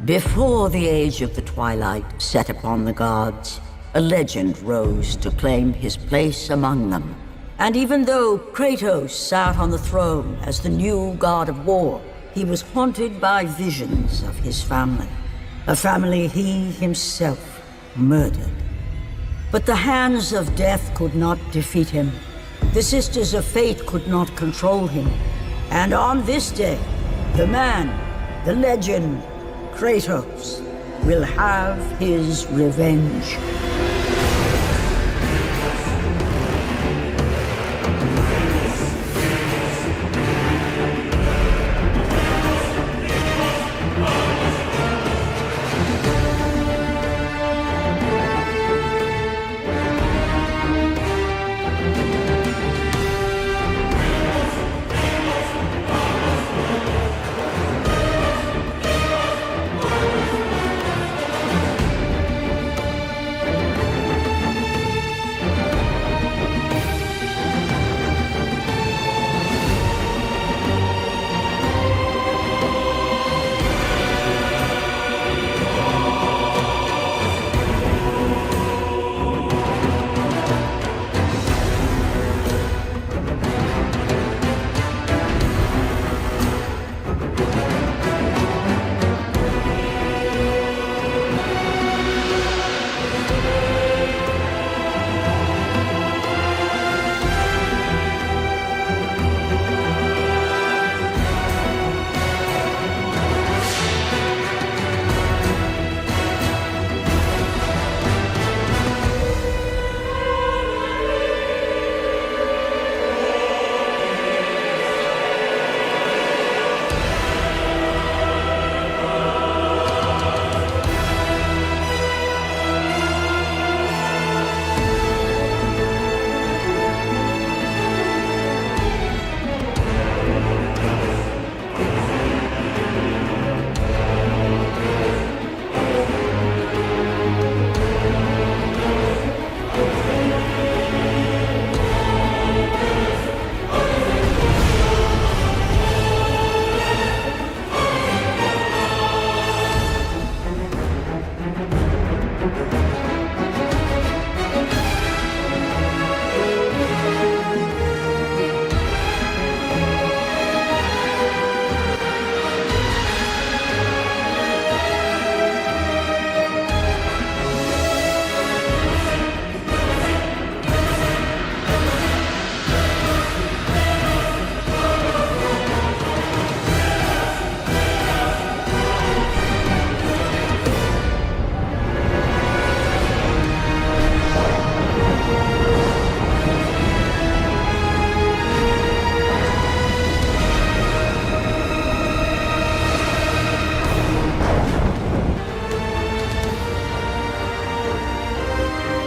Before the age of the twilight set upon the gods, a legend rose to claim his place among them. And even though Kratos sat on the throne as the new god of war, he was haunted by visions of his family. A family he himself murdered. But the hands of death could not defeat him. The Sisters of Fate could not control him. And on this day, the man, the legend, Kratos, will have his revenge.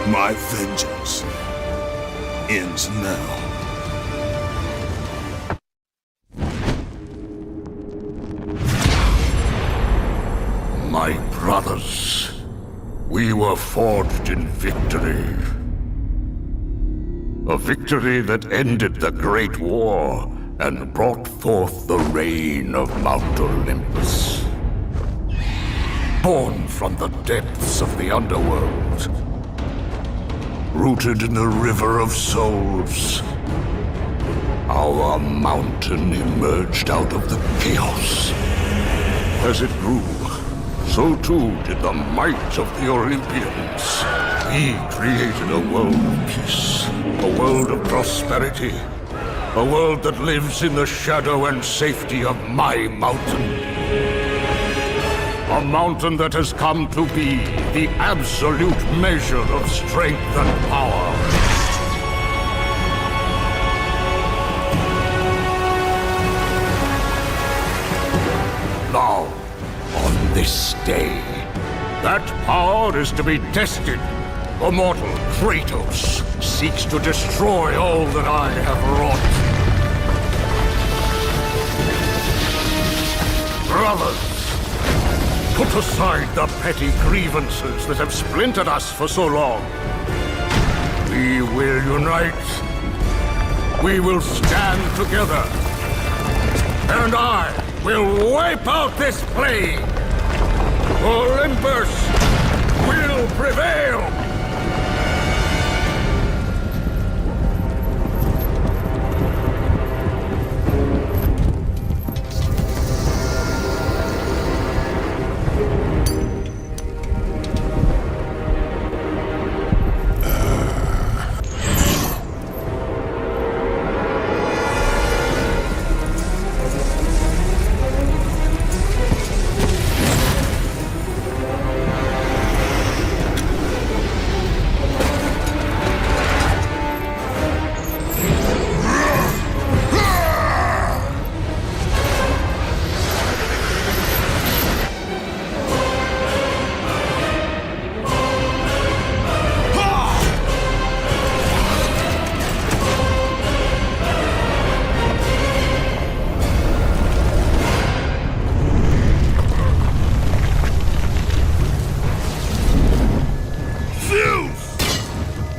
My vengeance ends now. My brothers, we were forged in victory. A victory that ended the Great War and brought forth the reign of Mount Olympus. Born from the depths of the underworld, rooted in the River of Souls, our mountain emerged out of the chaos. As it grew, so too did the might of the Olympians. We created a world of peace, a world of prosperity, a world that lives in the shadow and safety of my mountain. A mountain that has come to be the absolute measure of strength and power. Now, on this day, that power is to be tested. The mortal Kratos seeks to destroy all that I have wrought. Brothers, put aside the petty grievances that have splintered us for so long. We will unite. We will stand together. And I will wipe out this plague. Olympus will prevail!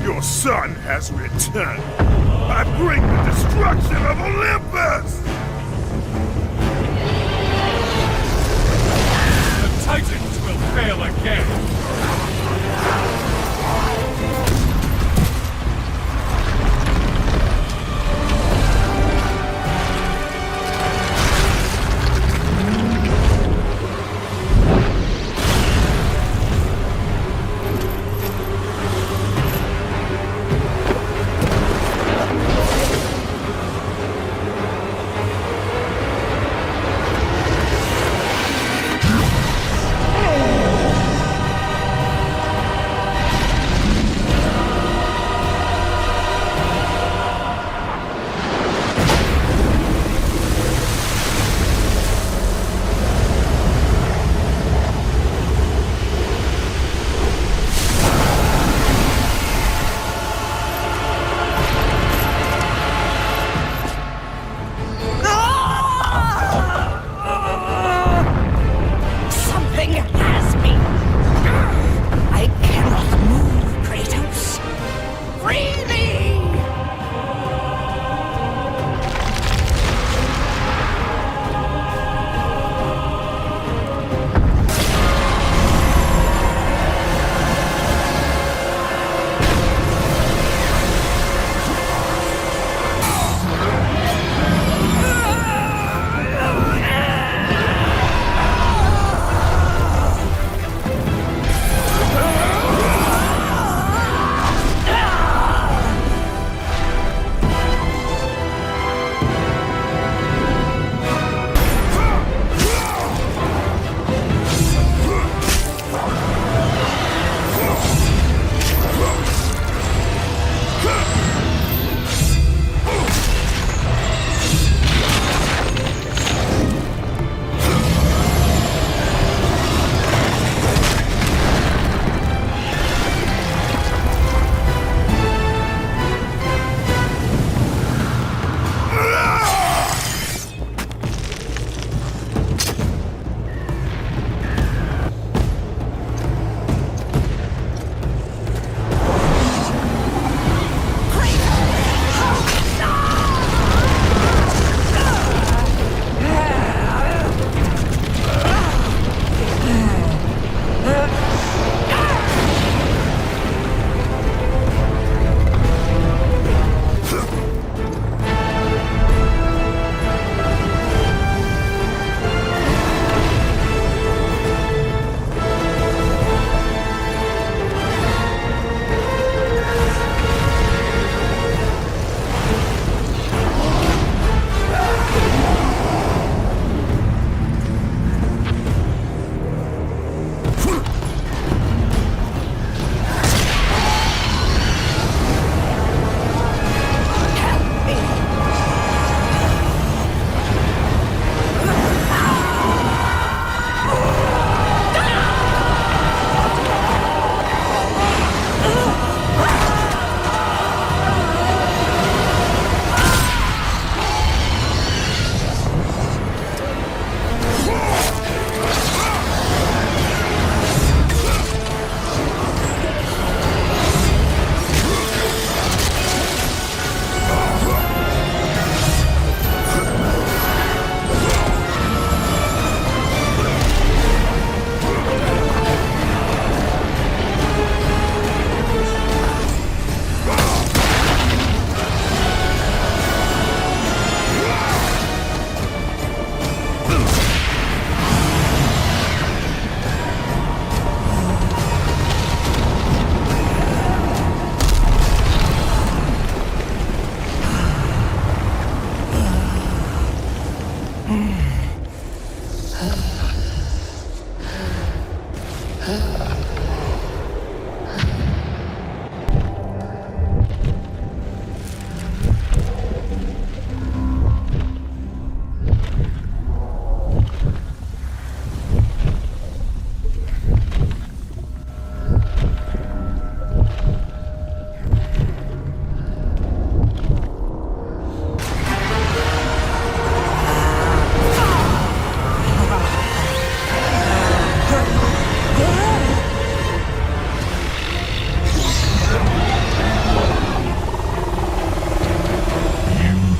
Your son has returned. I bring the destruction of Olympus! The Titans will fail again!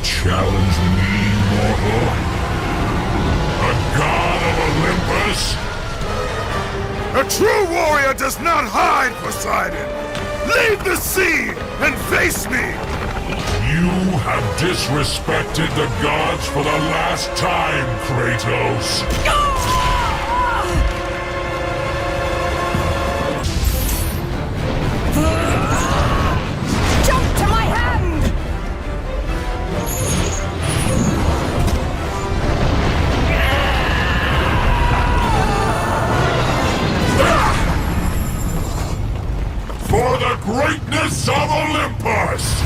Challenge me, mortal? A god of Olympus? A true warrior does not hide, Poseidon! Leave the sea and face me! You have disrespected the gods for the last time, Kratos! Jump to my hand! For the greatness of Olympus!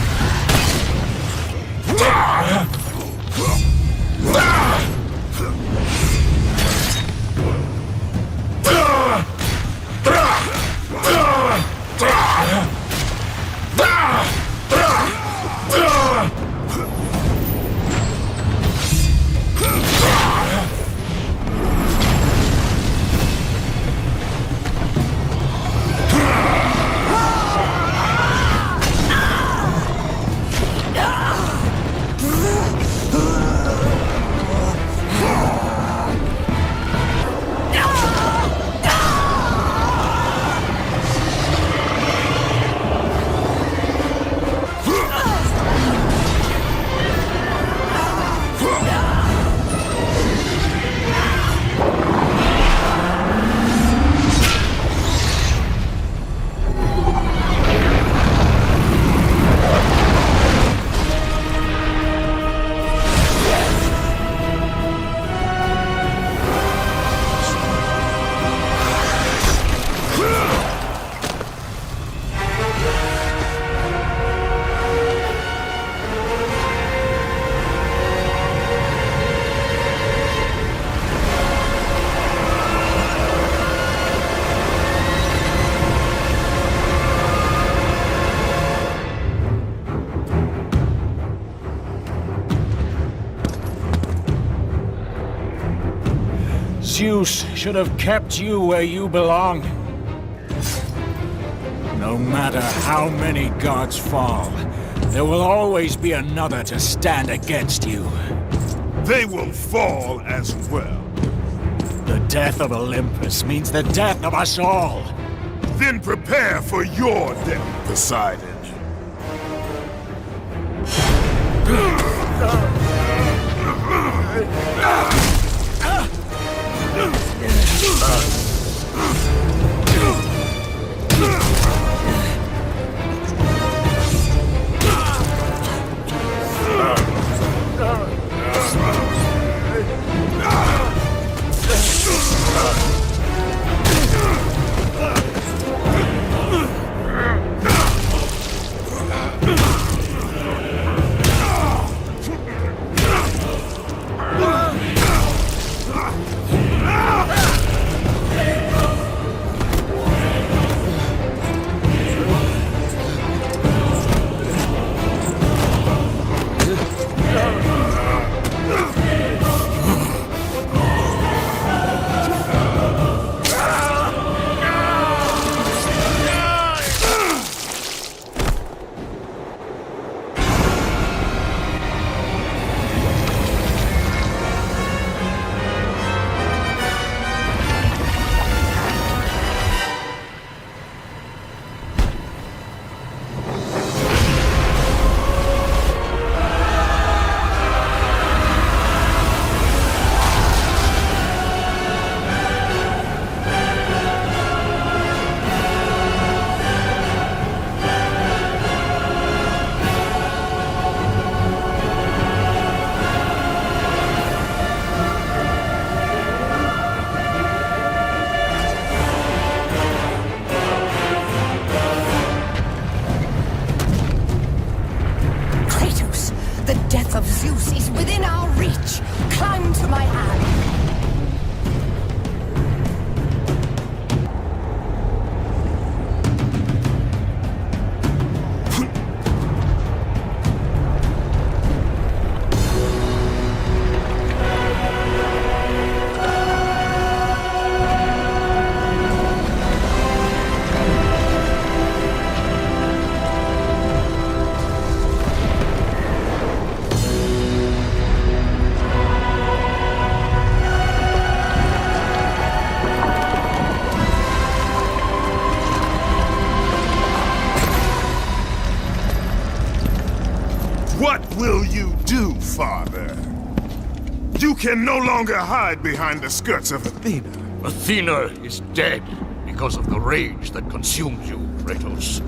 Zeus should have kept you where you belong. No matter how many gods fall, there will always be another to stand against you. They will fall as well. The death of Olympus means the death of us all. Then prepare for your death, Poseidon. can no longer hide behind the skirts of Athena. Athena is dead because of the rage that consumes you, Kratos.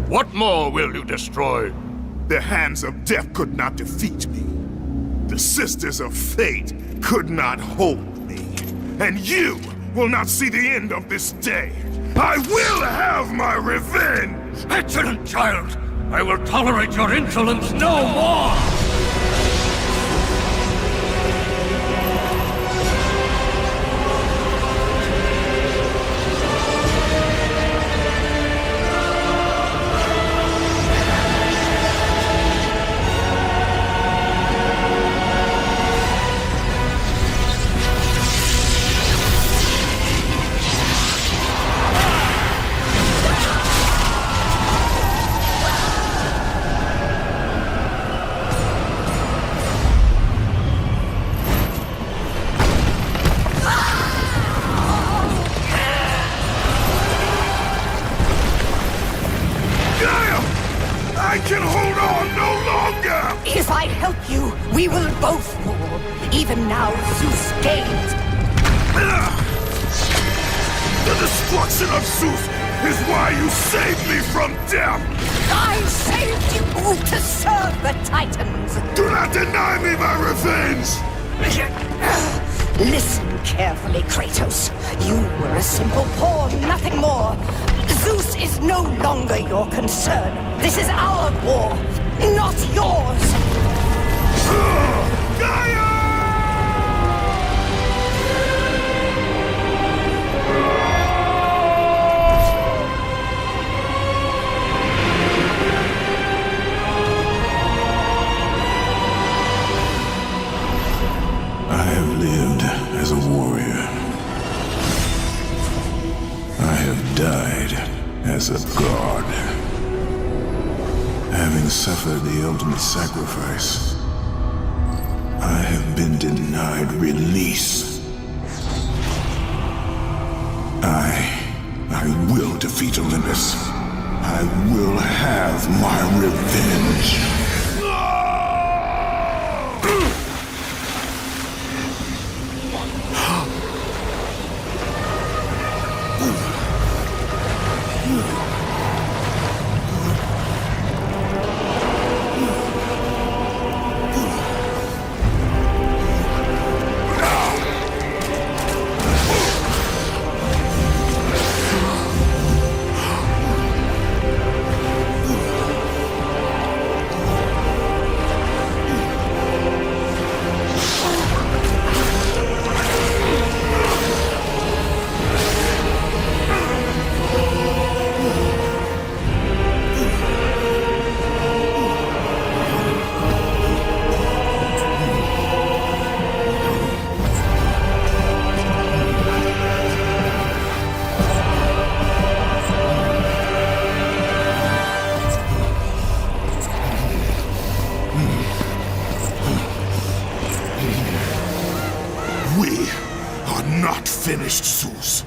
What more will you destroy? The hands of death could not defeat me. The sisters of fate could not hold me. And you will not see the end of this day. I will have my revenge! Excellent child! I will tolerate your insolence no more! I can hold on no longer! If I help you, we will both fall. Even now, Zeus gains. The destruction of Zeus is why you saved me from death! I saved you to serve the Titans. Do not deny me my revenge! Listen carefully, Kratos. You were a simple pawn, nothing more. Zeus is no longer your concern. This is our war, not yours. Gaia! I have lived as a warrior. I have died as a god. Having suffered the ultimate sacrifice, I have been denied release. I will defeat Olympus. I will have my revenge. We are not finished, Zeus.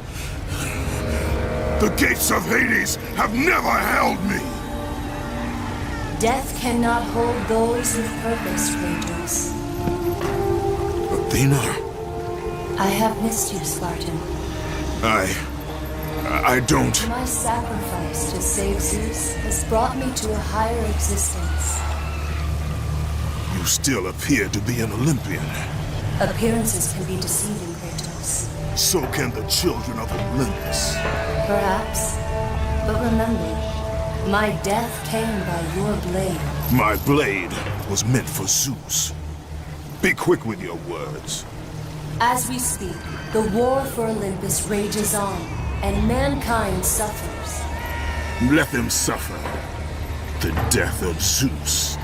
The gates of Hades have never held me. Death cannot hold those with purpose, Kratos. Athena, I have missed you, Spartan. I don't... My sacrifice to save Zeus has brought me to a higher existence. You still appear to be an Olympian. Appearances can be deceiving, Kratos. So can the children of Olympus. Perhaps. But remember, my death came by your blade. My blade was meant for Zeus. Be quick with your words. As we speak, the war for Olympus rages on, and mankind suffers. Let them suffer. The death of Zeus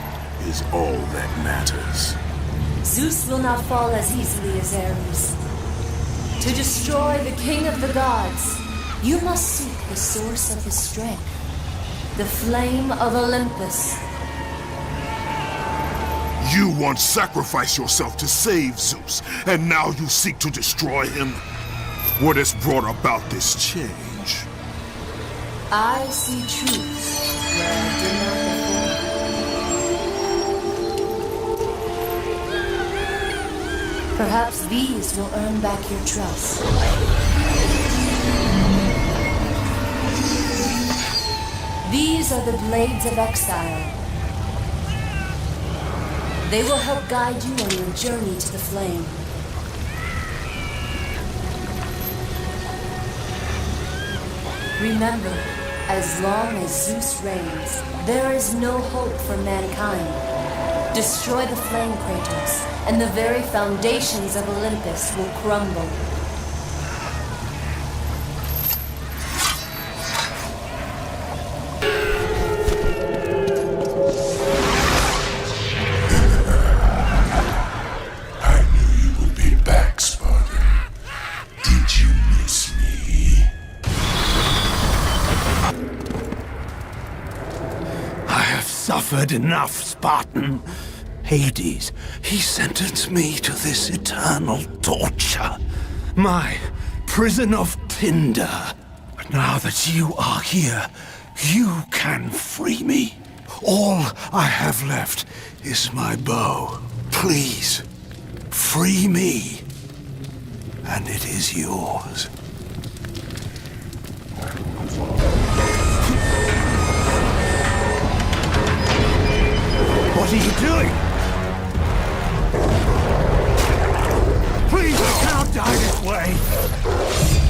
is all that matters. Zeus will not fall as easily as Ares. To destroy the king of the gods, you must seek the source of his strength, the flame of Olympus. You once sacrificed yourself to save Zeus, and now you seek to destroy him? What has brought about this change? I see truth where I did not before. Perhaps these will earn back your trust. These are the Blades of Exile. They will help guide you on your journey to the flame. Remember, as long as Zeus reigns, there is no hope for mankind. Destroy the flame, Kratos, and the very foundations of Olympus will crumble. I knew you would be back, Spartan. Did you miss me? I have suffered enough, Spartan. Hades, he sentenced me to this eternal torture. My prison of tinder. But now that you are here, you can free me. All I have left is my bow. Please, free me, and it is yours. What are you doing? Please, I cannot die this way.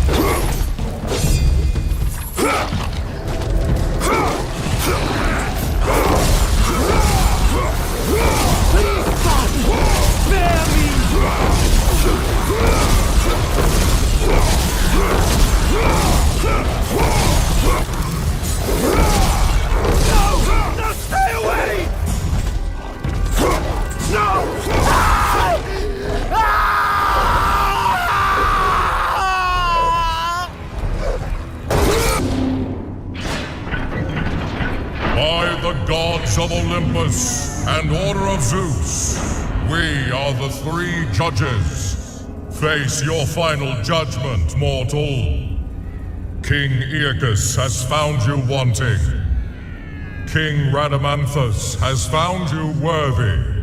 Please, Spartan, spare No! No, stay away! No! By the gods of Olympus and order of Zeus, we are the three judges. Face your final judgment, mortal. King Aeacus has found you wanting. King Rhadamanthus has found you worthy.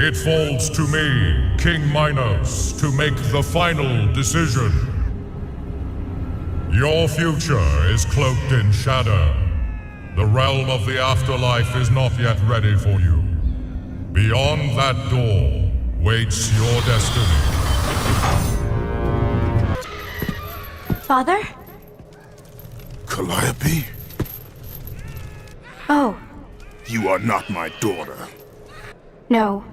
It falls to me, King Minos, to make the final decision. Your future is cloaked in shadow. The realm of the afterlife is not yet ready for you. Beyond that door waits your destiny. Father? Calliope, Oh, you are not my daughter. no.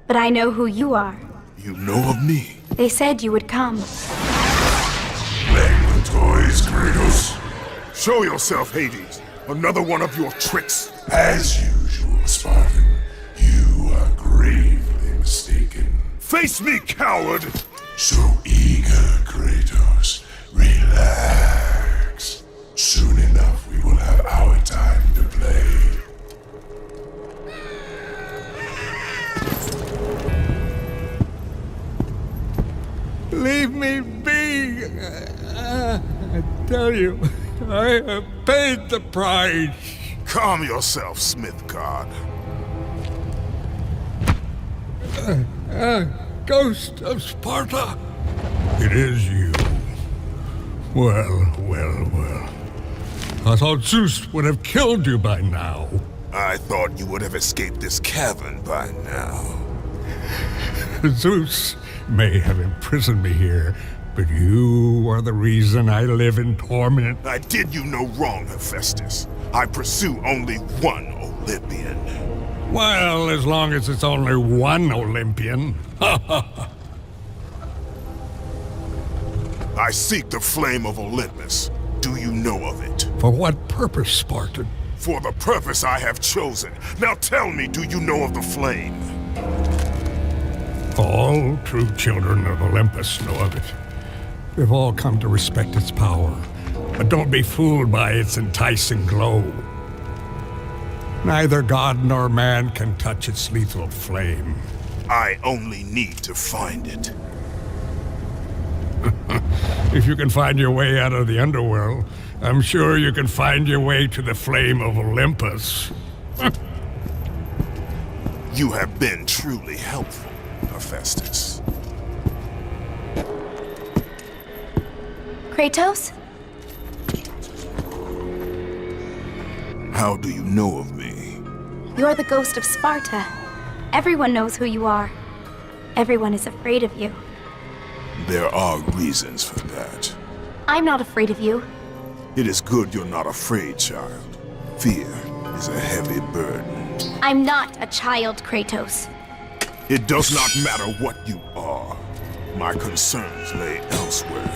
But I know who you are. You know of me. They said you would come. Playing with toys, Kratos. Show yourself, Hades. Another one of your tricks. As usual, Spartan, you are gravely mistaken. Face me, coward! So eager, Kratos. Relax. Soon enough, we will have our time to play. Leave me be! I tell you, I have paid the price. Calm yourself, Smith God. Ghost of Sparta! It is you. Well, well, well. I thought Zeus would have killed you by now. I thought you would have escaped this cavern by now. Zeus may have imprisoned me here, but you are the reason I live in torment. I did you no wrong, Hephaestus. I pursue only one Olympian. Well, as long as it's only one Olympian. I seek the flame of Olympus. Do you know of it? For what purpose, Spartan? For the purpose I have chosen. Now tell me, do you know of the flame? All true children of Olympus know of it. They've all come to respect its power, but don't be fooled by its enticing glow. Neither god nor man can touch its lethal flame. I only need to find it. If you can find your way out of the underworld, I'm sure you can find your way to the flame of Olympus. You have been truly helpful. Hephaestus. Kratos? How do you know of me? You're the ghost of Sparta. Everyone knows who you are. Everyone is afraid of you. There are reasons for that. I'm not afraid of you. It is good you're not afraid, child. Fear is a heavy burden. I'm not a child, Kratos. It does not matter what you are. My concerns lay elsewhere.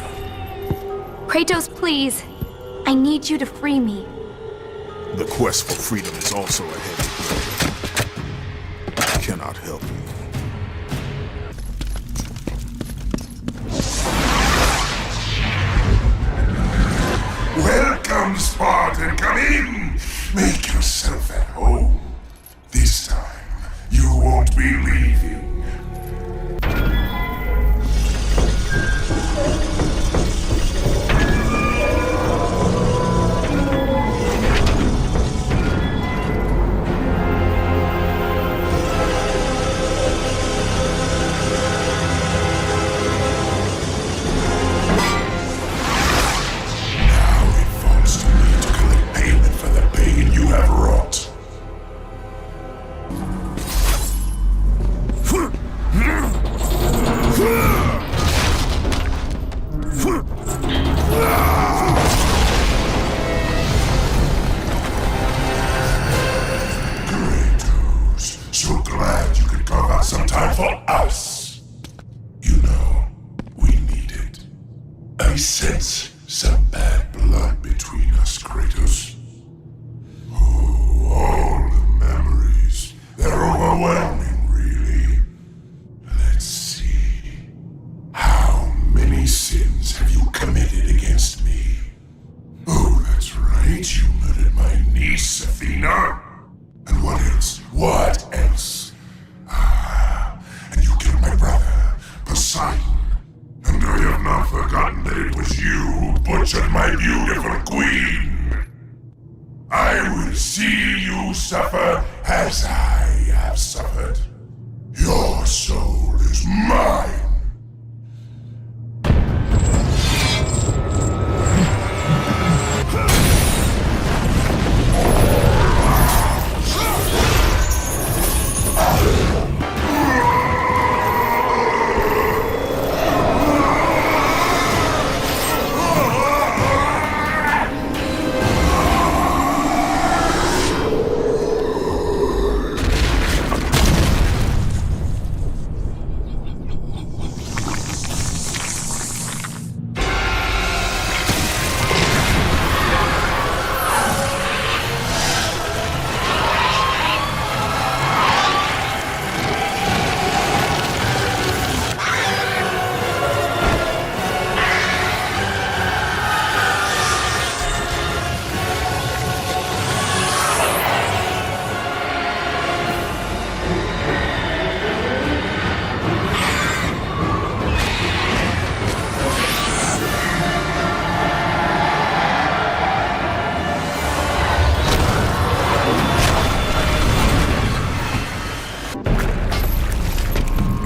Kratos, please. I need you to free me. The quest for freedom is also a heavy burden. I cannot help you. Welcome, Spartan. Come in. Make yourself at home. This time, you won't be leaving.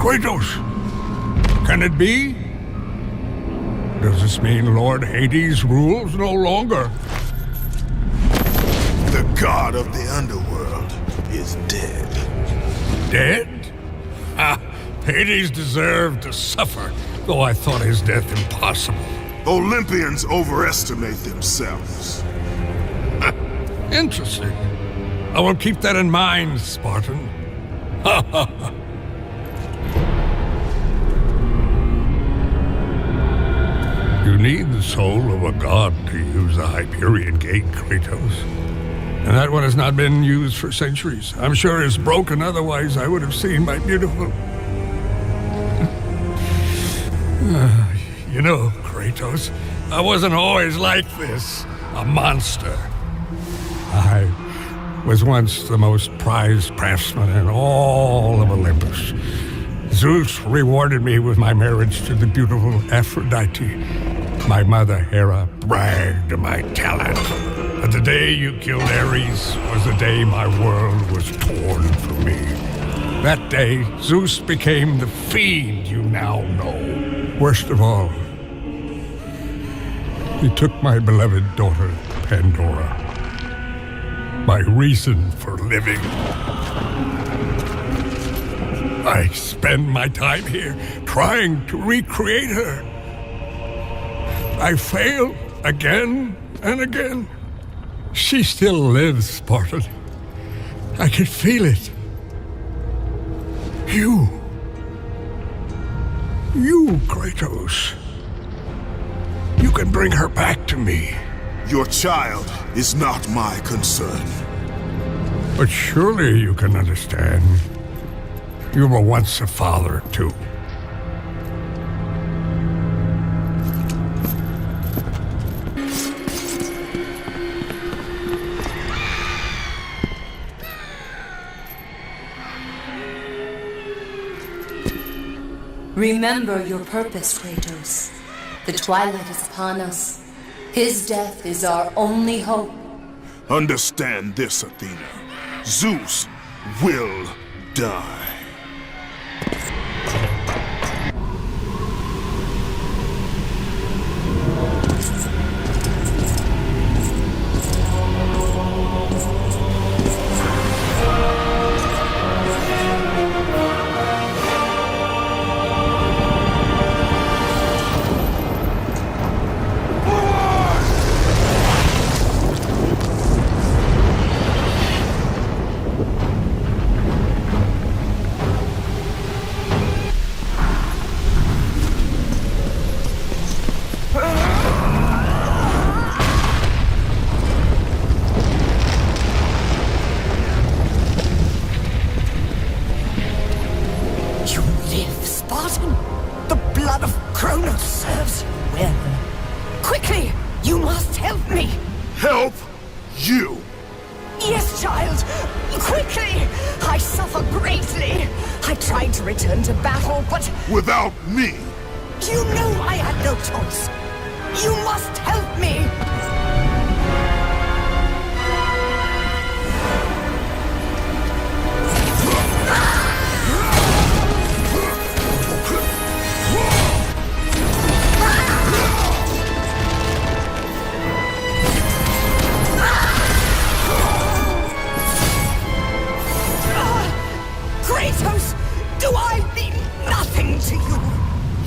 Kratos! Can it be? Does this mean Lord Hades rules no longer? The god of the underworld is dead. Dead? Ah, Hades deserved to suffer, though I thought his death impossible. Olympians overestimate themselves. Interesting. I will keep that in mind, Spartan. Ha ha ha. You need the soul of a god to use the Hyperion Gate, Kratos. And that one has not been used for centuries. I'm sure it's broken, otherwise I would have seen my beautiful... You know, Kratos, I wasn't always like this. A monster. I was once the most prized craftsman in all of Olympus. Zeus rewarded me with my marriage to the beautiful Aphrodite. My mother, Hera, bragged of my talent. But the day you killed Ares was the day my world was torn from me. That day, Zeus became the fiend you now know. Worst of all, he took my beloved daughter, Pandora. My reason for living. I spend my time here trying to recreate her. I fail again and again. She still lives, Spartan. I can feel it. You, Kratos. You can bring her back to me. Your child is not my concern. But surely you can understand. You were once a father, too. Remember your purpose, Kratos. The twilight is upon us. His death is our only hope. Understand this, Athena. Zeus will die. Help you! Yes, child! Quickly! I suffer greatly! I tried to return to battle, but... Without me! You know I had no choice! You must help me!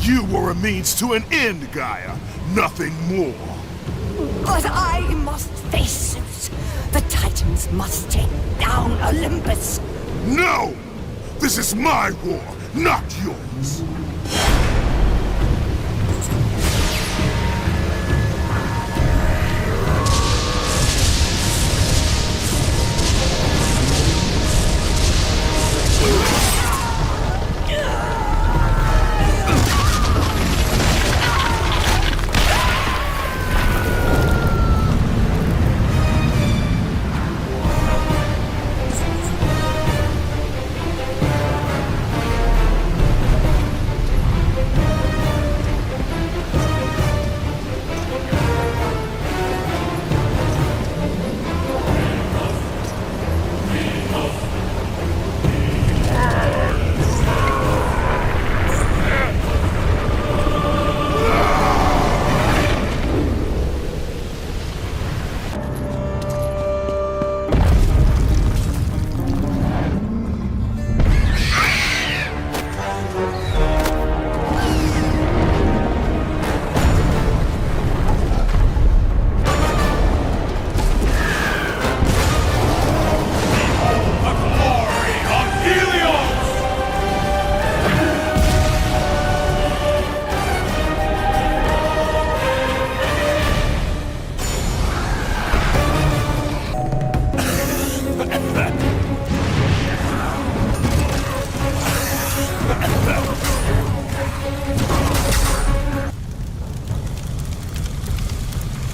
You were a means to an end, Gaia. Nothing more. But I must face Zeus. The Titans must take down Olympus. No! This is my war, not yours.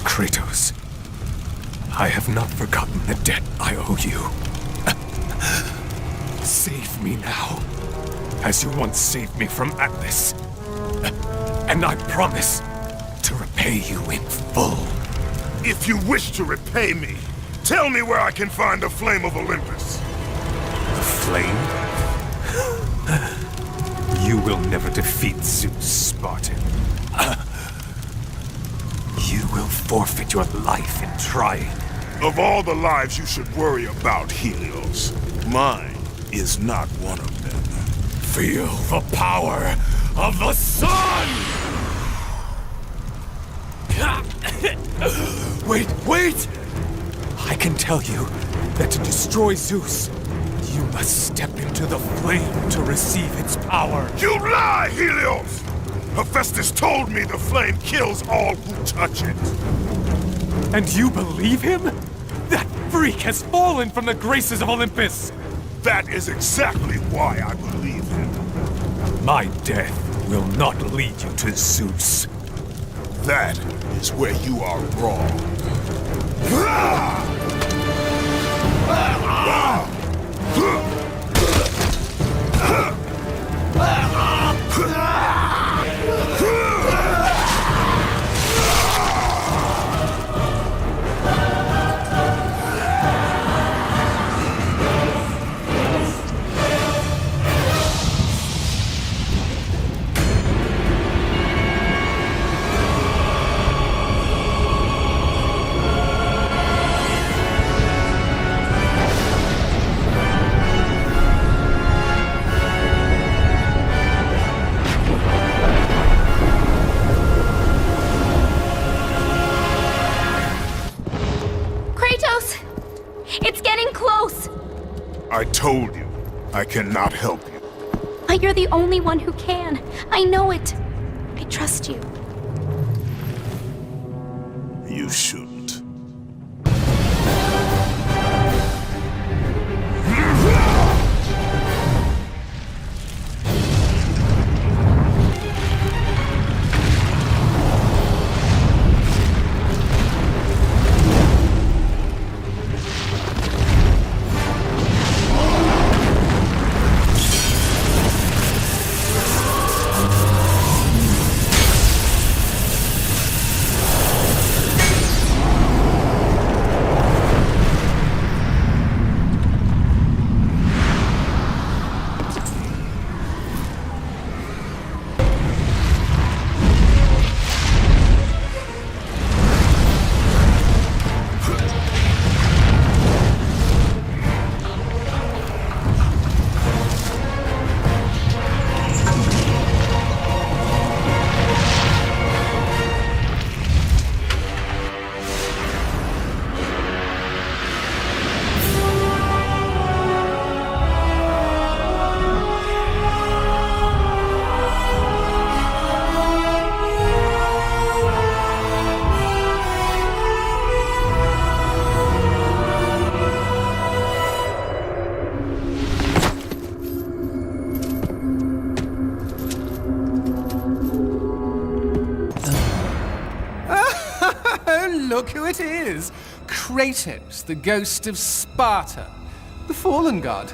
Kratos, I have not forgotten the debt I owe you. Save me now, as you once saved me from Atlas. And I promise to repay you in full. If you wish to repay me, tell me where I can find the Flame of Olympus. The flame? You will never defeat Zeus, Spartan. You will forfeit your life in trying. Of all the lives you should worry about, Helios, mine is not one of them. Feel the power of the sun! Wait! I can tell you that to destroy Zeus, you must step into the flame to receive its power. You lie, Helios! Hephaestus told me the flame kills all who touch it. And you believe him? That freak has fallen from the graces of Olympus! That is exactly why I believe him. My death will not lead you to Zeus. That is where you are wrong. It's getting close! I told you, I cannot help you. But you're the only one who can. I know it. I trust you. You shouldn't. Look who it is! Kratos, the ghost of Sparta. The fallen god.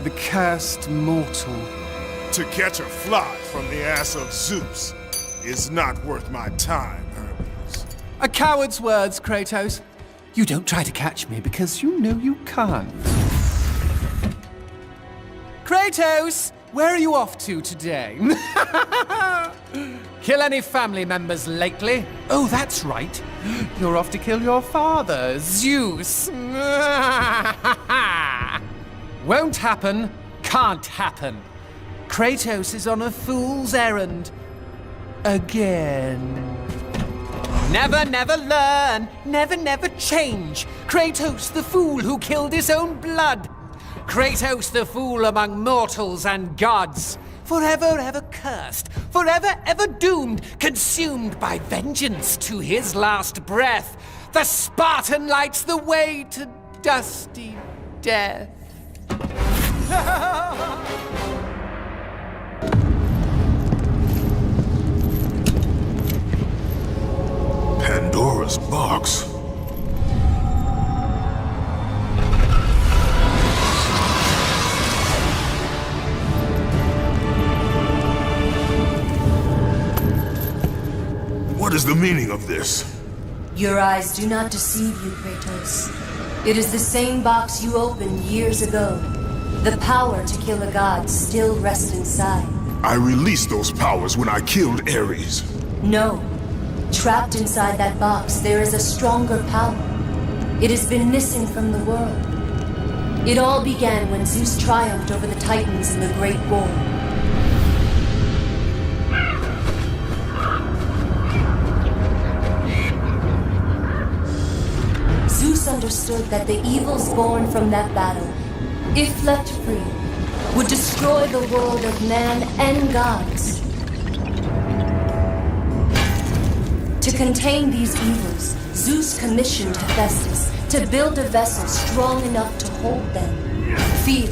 The cursed mortal. To catch a fly from the ass of Zeus is not worth my time, Hermes. A coward's words, Kratos. You don't try to catch me because you know you can't. Kratos! Where are you off to today? Kill any family members lately? Oh, that's right. You're off to kill your father, Zeus. Won't happen, can't happen. Kratos is on a fool's errand. Again. Never, never learn. Never, never change. Kratos, the fool who killed his own blood. Kratos, the fool among mortals and gods. Forever, ever cursed. Forever, ever doomed. Consumed by vengeance to his last breath. The Spartan lights the way to dusty death. Pandora's box. What is the meaning of this? Your eyes do not deceive you, Kratos. It is the same box you opened years ago. The power to kill a god still rests inside. I released those powers when I killed Ares. No. Trapped inside that box, there is a stronger power. It has been missing from the world. It all began when Zeus triumphed over the Titans in the Great War. Zeus understood that the evils born from that battle, if left free, would destroy the world of man and gods. To contain these evils, Zeus commissioned Hephaestus to build a vessel strong enough to hold them. Fear,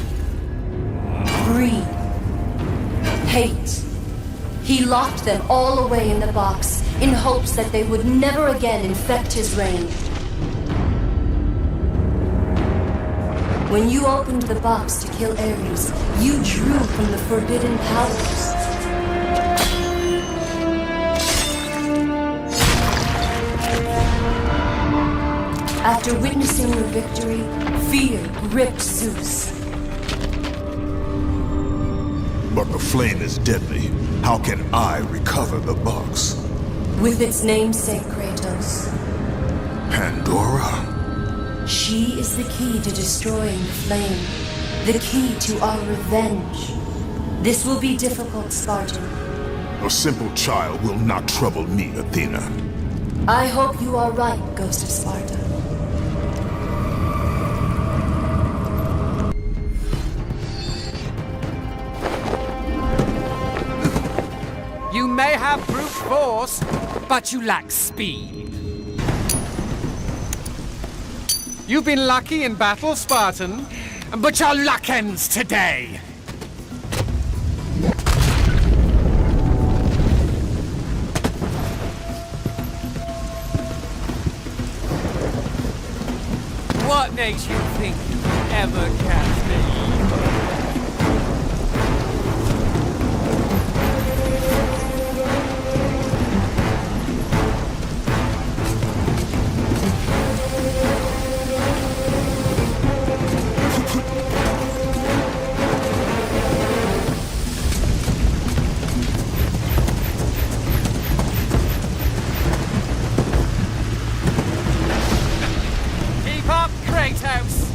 greed, hate. He locked them all away in the box in hopes that they would never again infect his reign. When you opened the box to kill Ares, you drew from the forbidden powers. After witnessing your victory, fear gripped Zeus. But the flame is deadly. How can I recover the box? With its namesake, Kratos. Pandora? She is the key to destroying the flame. The key to our revenge. This will be difficult, Spartan. A simple child will not trouble me, Athena. I hope you are right, Ghost of Sparta. You may have brute force, but you lack speed. You've been lucky in battle, Spartan, but your luck ends today. What makes you think you can ever catch me? Keep up, Kratos!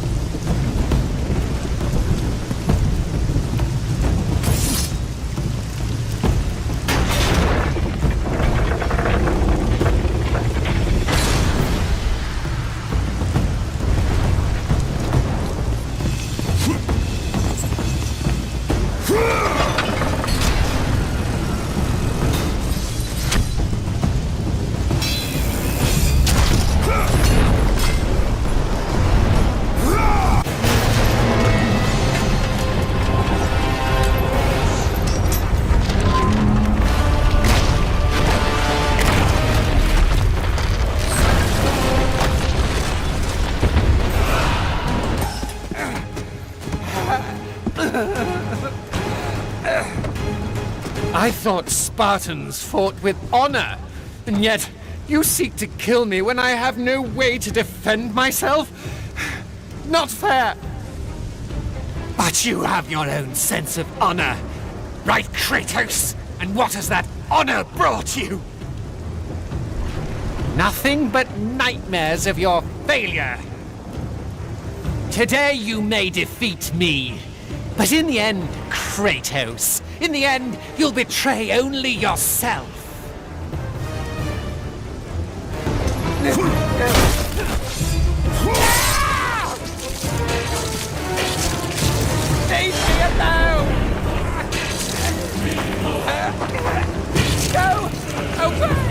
I thought Spartans fought with honor, and yet you seek to kill me when I have no way to defend myself? Not fair. But you have your own sense of honor, right, Kratos? And what has that honor brought you? Nothing but nightmares of your failure. Today you may defeat me, but in the end, Kratos, in the end, you'll betray only yourself. Leave me alone! Go away!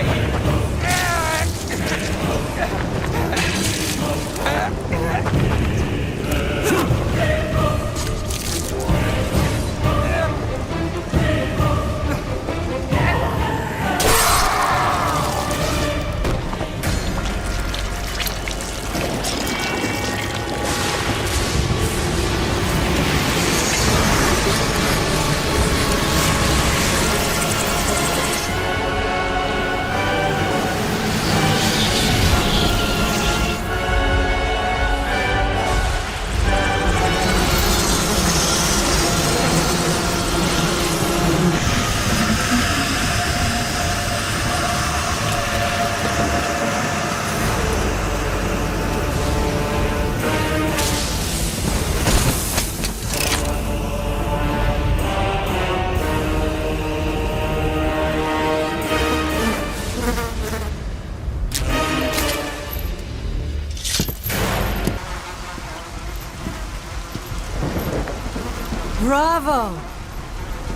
Bravo!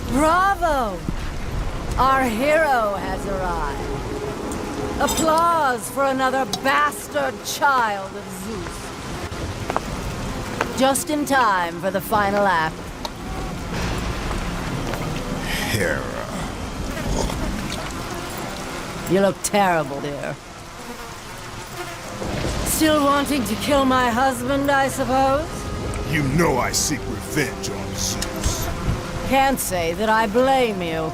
Bravo! Our hero has arrived. Applause for another bastard child of Zeus. Just in time for the final act. Hera. You look terrible, dear. Still wanting to kill my husband, I suppose? You know I seek revenge on Zeus. Can't say that I blame you.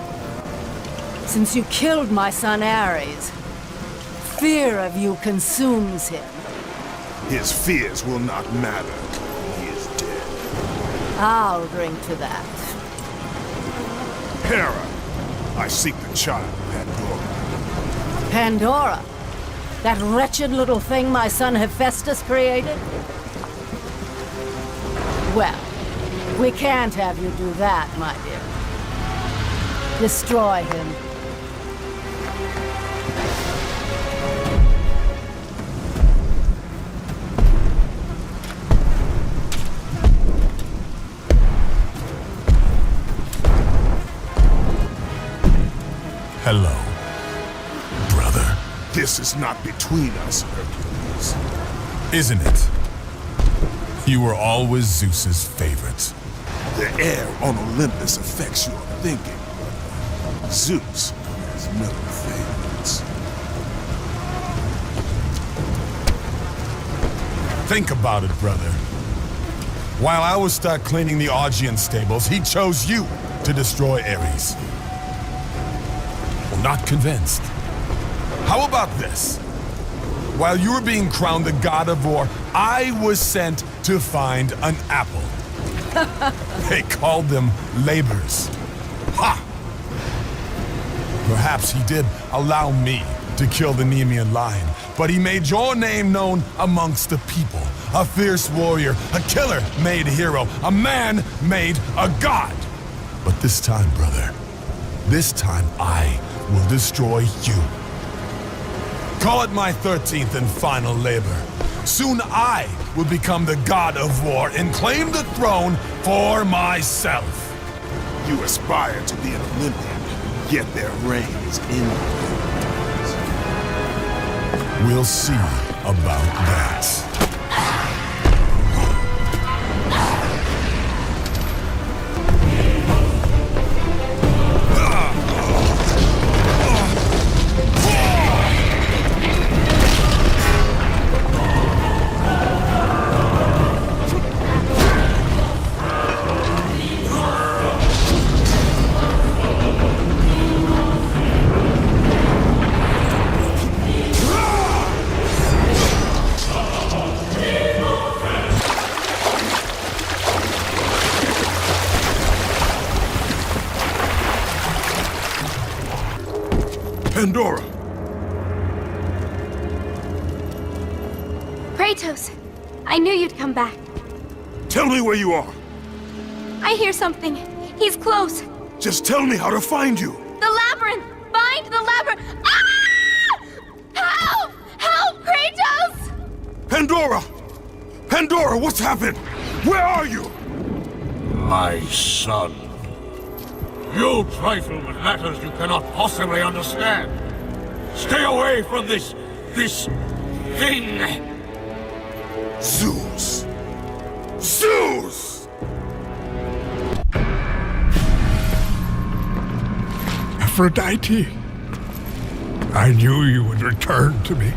Since you killed my son Ares, fear of you consumes him. His fears will not matter. He is dead. I'll drink to that. Hera, I seek the child, Pandora. Pandora? That wretched little thing my son Hephaestus created? Well, we can't have you do that, my dear. Destroy him. Hello, brother. This is not between us, Hercules. Isn't it? You were always Zeus's favorite. The air on Olympus affects your thinking, brother. Zeus has no favorites. Think about it, brother. While I was stuck cleaning the Augean stables, he chose you to destroy Ares. Well, not convinced. How about this? While you were being crowned the god of war, I was sent to find an apple. They called them labors. Ha! Perhaps he did allow me to kill the Nemean lion, but he made your name known amongst the people. A fierce warrior, a killer made hero, a man made a god. But this time, brother, this time I will destroy you. Call it my 13th and final labor. Soon I will become the god of war and claim the throne for myself. You aspire to be an Olympian, yet their reign is in you. We'll see about that. Pandora! Kratos, I knew you'd come back. Tell me where you are. I hear something. He's close. Just tell me how to find you. The labyrinth! Find the labyrinth! Ah! Help! Help, Kratos! Pandora! Pandora, what's happened? Where are you? My son. You trifle with matters you cannot possibly understand. Stay away from this thing. Zeus! Zeus! Aphrodite, I knew you would return to me.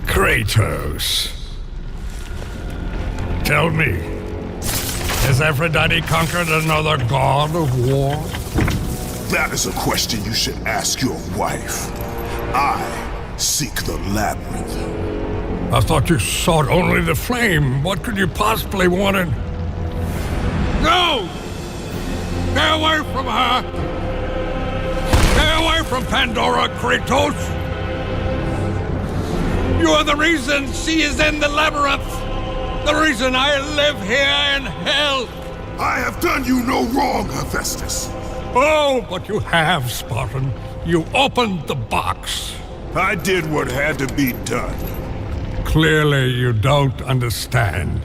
Kratos. Tell me, has Aphrodite conquered another god of war? That is a question you should ask your wife. I seek the labyrinth. I thought you sought only the flame. What could you possibly want in... No! Stay away from her! Stay away from Pandora, Kratos! You are the reason she is in the labyrinth! The reason I live here in hell! I have done you no wrong, Hephaestus. Oh, but you have, Spartan. You opened the box. I did what had to be done. Clearly, you don't understand.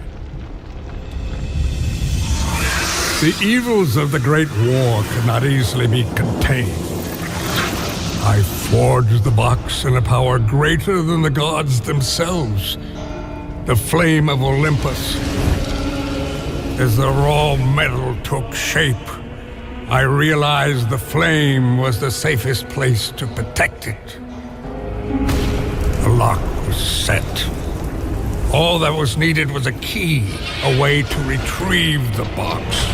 The evils of the Great War could not easily be contained. I forged the box in a power greater than the gods themselves. The flame of Olympus. As the raw metal took shape, I realized the flame was the safest place to protect it. The lock was set. All that was needed was a key, a way to retrieve the box.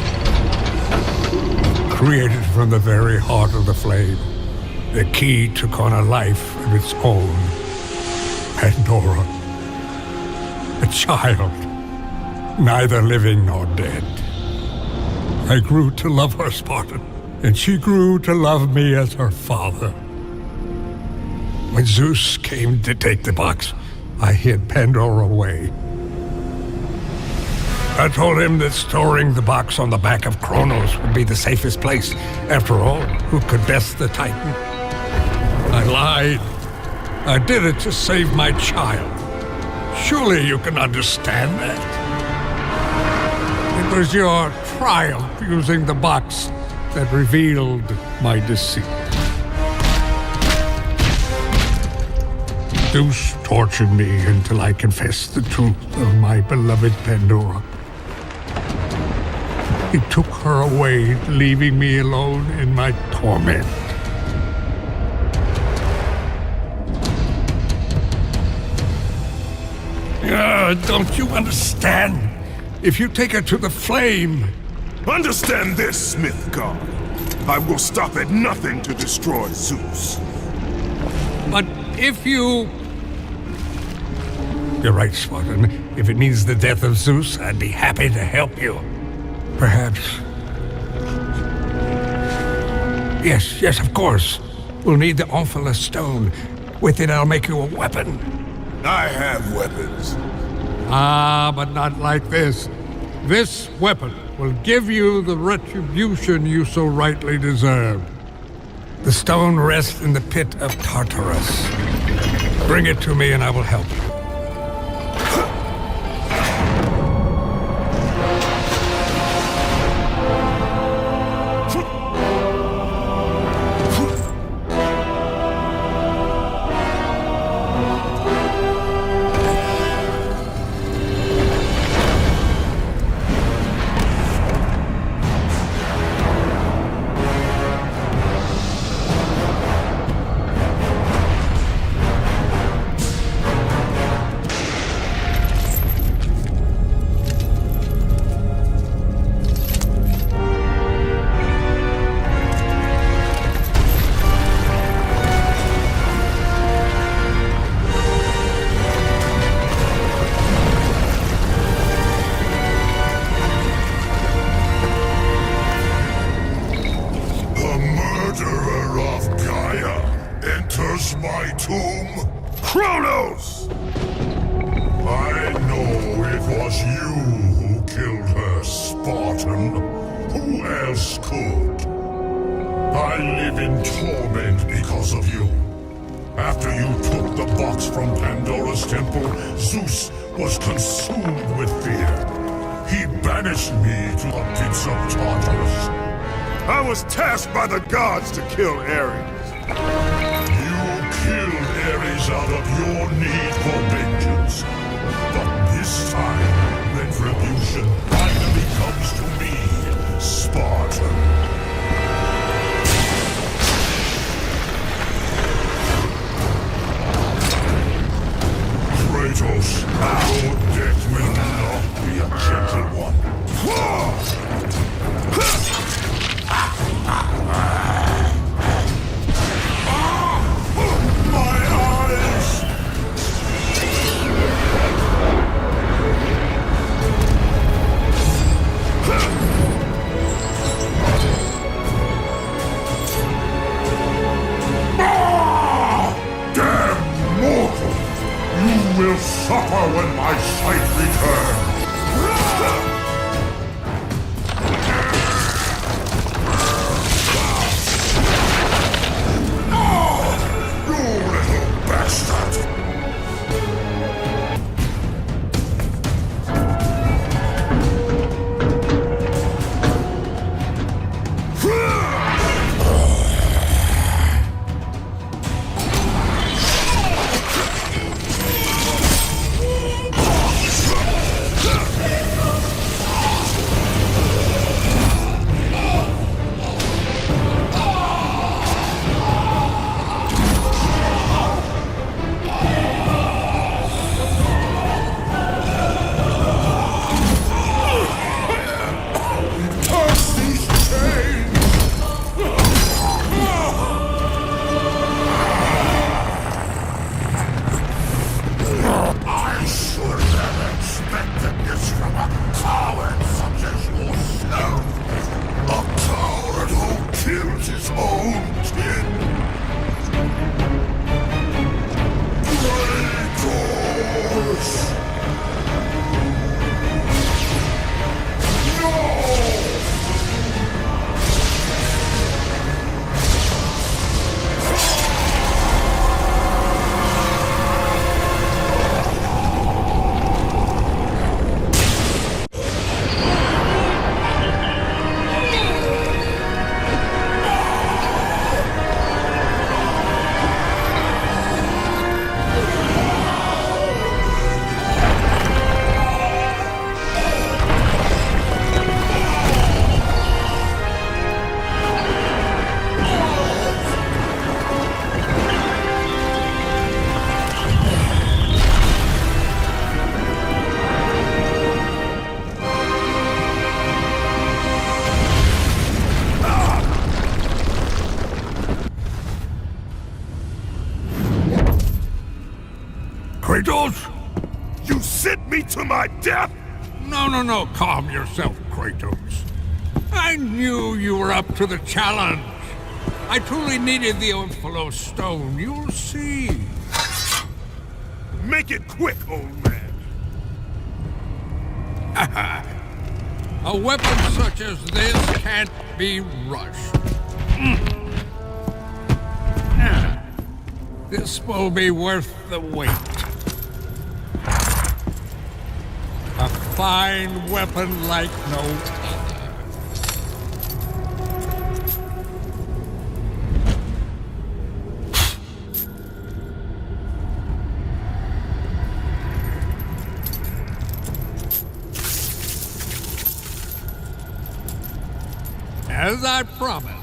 Created from the very heart of the flame, the key took on a life of its own. Pandora. A child, neither living nor dead. I grew to love her, Spartan, and she grew to love me as her father. When Zeus came to take the box, I hid Pandora away. I told him that storing the box on the back of Kronos would be the safest place. After all, who could best the Titan? I lied. I did it to save my child. Surely you can understand that. It was your triumph using the box that revealed my deceit. Zeus tortured me until I confessed the truth of my beloved Pandora. He took her away, leaving me alone in my torment. Don't you understand? If you take her to the flame... Understand this, Smith God. I will stop at nothing to destroy Zeus. But if you... You're right, Spartan. If it means the death of Zeus, I'd be happy to help you. Perhaps. Yes, of course. We'll need the Omphalos stone. With it, I'll make you a weapon. I have weapons. But not like this. This weapon will give you the retribution you so rightly deserve. The stone rests in the pit of Tartarus. Bring it to me and I will help you. My tomb? Kronos! I know it was you who killed her, Spartan. Who else could? I live in torment because of you. After you took the box from Pandora's temple, Zeus was consumed with fear. He banished me to the pits of Tartarus. I was tasked by the gods to kill Ares. Killed Ares out of your need for vengeance. But this time, retribution finally comes to me, Spartan. Kratos, your death will not be a gentle one. Will suffer when my sight returns. You little bastard! Kratos? You sent me to my death? No, calm yourself, Kratos. I knew you were up to the challenge. I truly needed the Ophalo stone, you'll see. Make it quick, old man. A weapon such as this can't be rushed. This will be worth the wait. A fine weapon like no other. As I promised.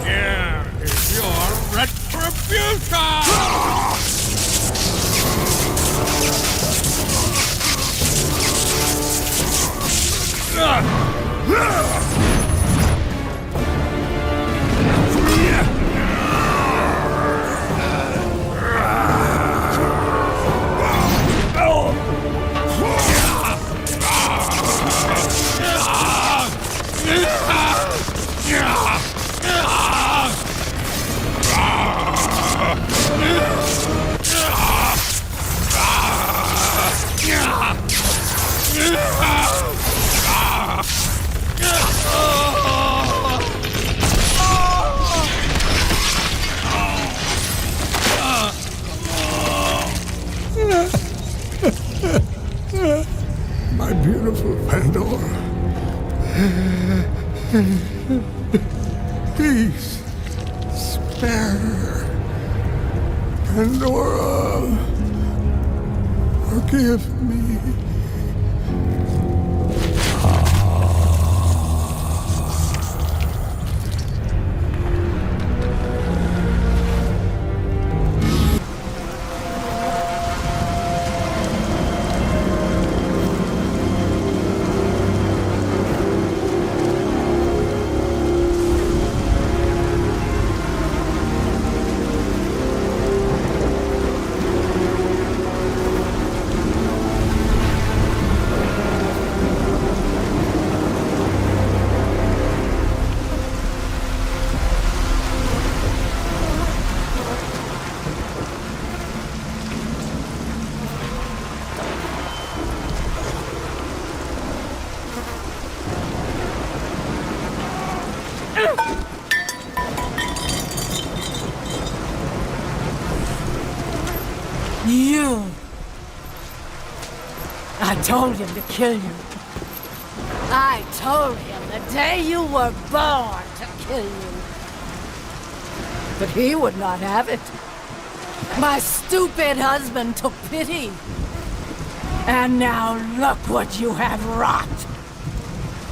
Here is your retribution! My beautiful Pandora. Please, spare her. Pandora, forgive me. You! I told him to kill you. I told him the day you were born to kill you. But he would not have it. My stupid husband took pity. And now look what you have wrought.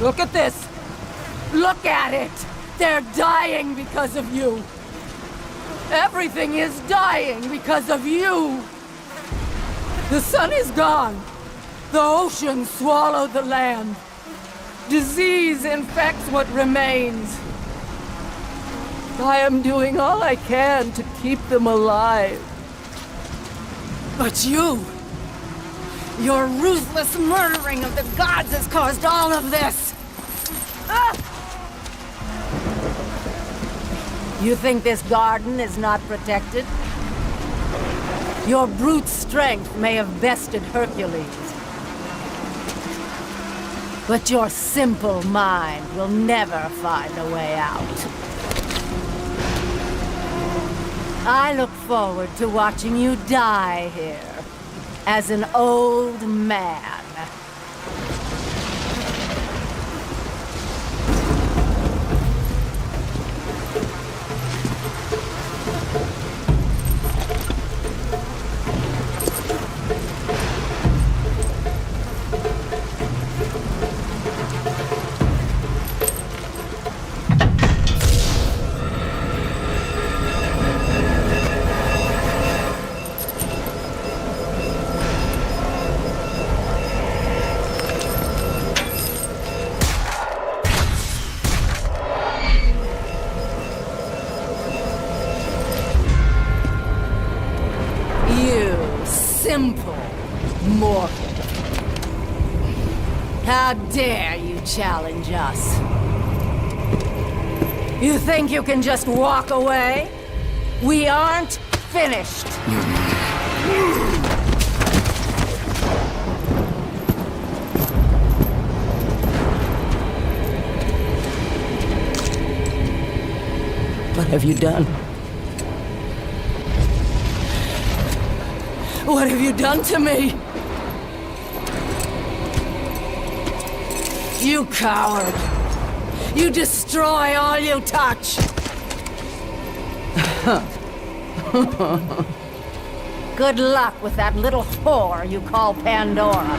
Look at this. Look at it. They're dying because of you. Everything is dying because of you. The sun is gone. The ocean swallowed the land. Disease infects what remains. I am doing all I can to keep them alive. But you Your ruthless murdering of the gods has caused all of this! Ah! You think this garden is not protected? Your brute strength may have bested Hercules. But your simple mind will never find a way out. I look forward to watching you die here, as an old man. Simple mortal. How dare you challenge us? You think you can just walk away? We aren't finished. What have you done? What have you done to me? You coward! You destroy all you touch! Good luck with that little whore you call Pandora.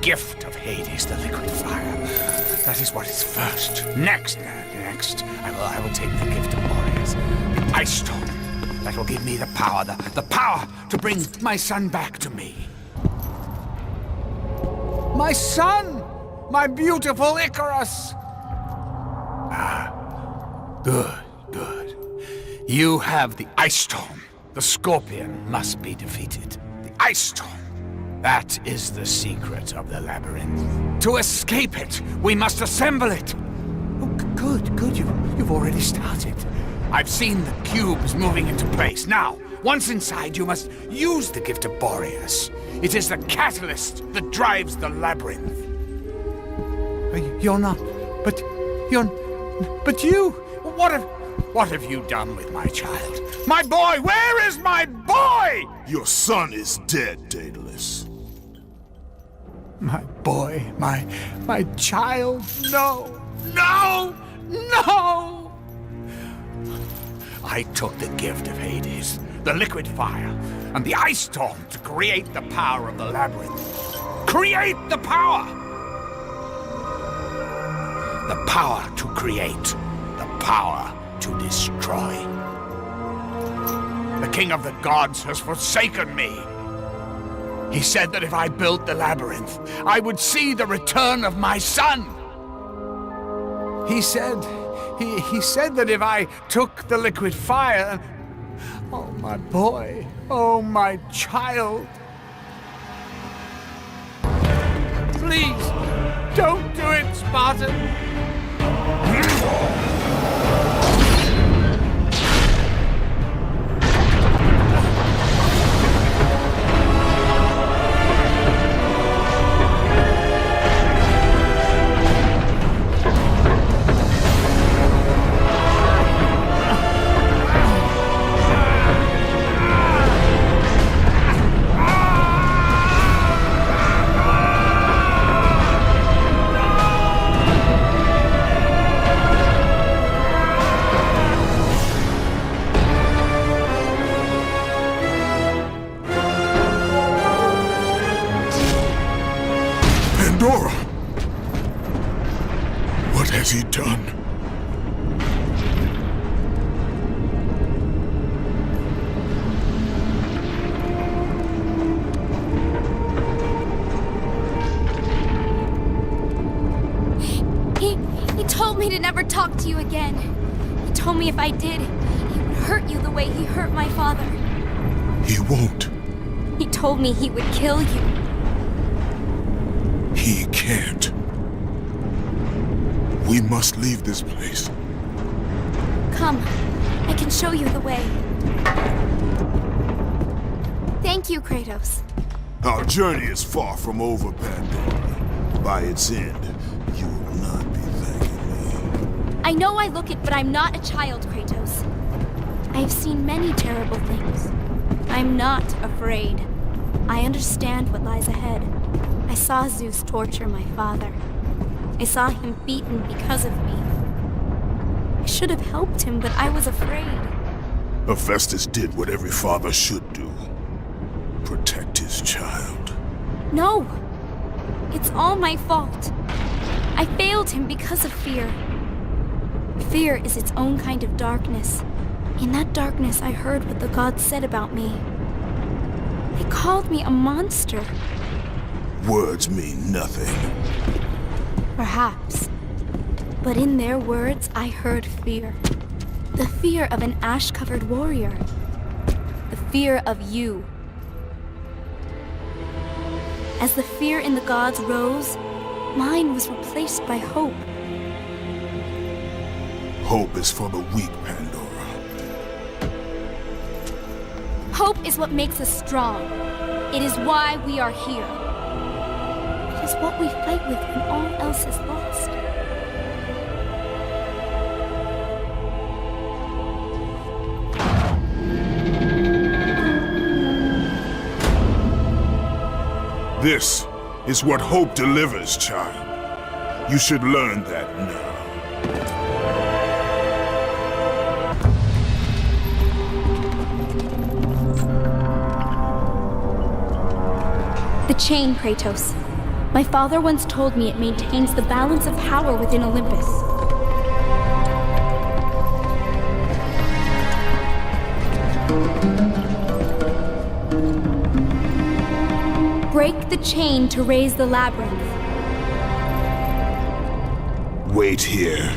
Gift of Hades, the liquid fire. That is what is first. Next, I will take the gift of Boreas, the ice stone. That will give me the power to bring my son back to me. My son! My beautiful Icarus! Good. You have the ice stone. The scorpion must be defeated. The ice stone. That is the secret of the labyrinth. To escape it, we must assemble it. Oh, good. You've already started. I've seen the cubes moving into place. Now, once inside, you must use the gift of Boreas. It is the catalyst that drives the labyrinth. You're not... But you... What have you done with my child? My boy! Where is my boy? Your son is dead, Daedalus. My boy, my child, no! I took the gift of Hades, the liquid fire, and the ice storm to create the power of the labyrinth. Create the power! The power to create, the power to destroy. The King of the Gods has forsaken me. He said that if I built the labyrinth, I would see the return of my son. He said that if I took the liquid fire... Oh, my boy. Oh, my child. Please, don't do it, Spartan. What has he done? He told me to never talk to you again. He told me if I did, he would hurt you the way he hurt my father. He won't. He told me he would kill you. He can't. We must leave this place. Come, I can show you the way. Thank you, Kratos. Our journey is far from over, Pandora. By its end, you will not be thanking me. I know I look it, but I'm not a child, Kratos. I've seen many terrible things. I'm not afraid. I understand what lies ahead. I saw Zeus torture my father. I saw him beaten because of me. I should have helped him, but I was afraid. Hephaestus did what every father should do. Protect his child. No! It's all my fault. I failed him because of fear. Fear is its own kind of darkness. In that darkness, I heard what the gods said about me. They called me a monster. Words mean nothing. Perhaps. But in their words, I heard fear. The fear of an ash-covered warrior. The fear of you. As the fear in the gods rose, mine was replaced by hope. Hope is for the weak, Pandora. Hope is what makes us strong. It is why we are here. It is what we fight with when all else is lost. This is what hope delivers, child. You should learn that now. The chain, Kratos. My father once told me it maintains the balance of power within Olympus. Break the chain to raise the labyrinth. Wait here.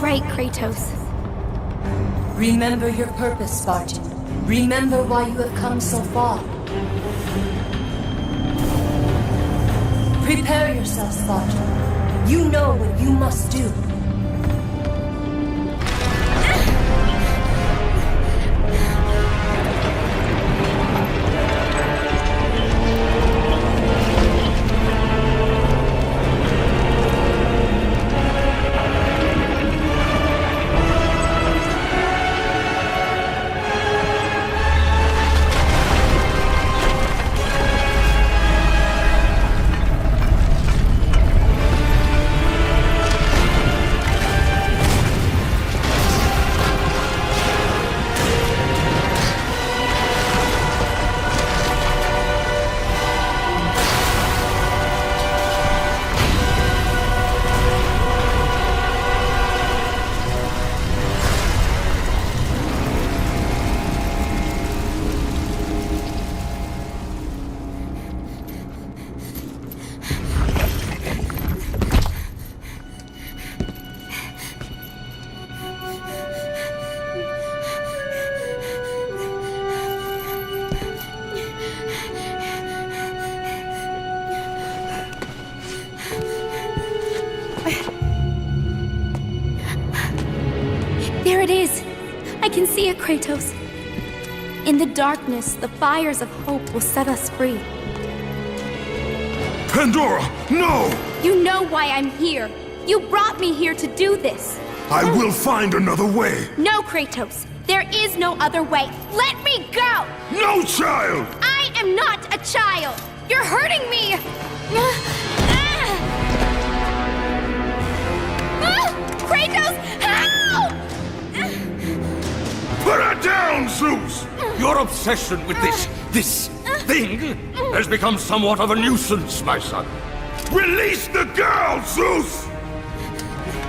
right, Kratos. Remember your purpose, Spartan. Remember why you have come so far. Prepare yourself, Spartan. You know what you must do. There it is! I can see it, Kratos. In the darkness, the fires of hope will set us free. Pandora, no! You know why I'm here. You brought me here to do this. I will find another way. No, Kratos. There is no other way. Let me go! No, child! I am not a child! You're hurting me! Kratos, help! Put her down, Zeus! Your obsession with this thing has become somewhat of a nuisance, my son. Release the girl, Zeus!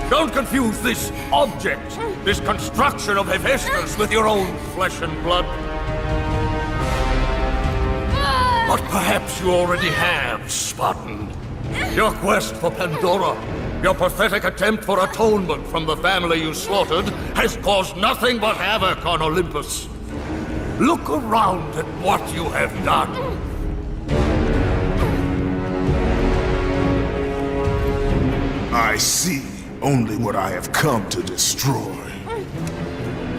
Don't confuse this object, this construction of Hephaestus with your own flesh and blood. But perhaps you already have, Spartan. Your quest for Pandora, your pathetic attempt for atonement from the family you slaughtered, has caused nothing but havoc on Olympus. Look around at what you have done. I see only what I have come to destroy.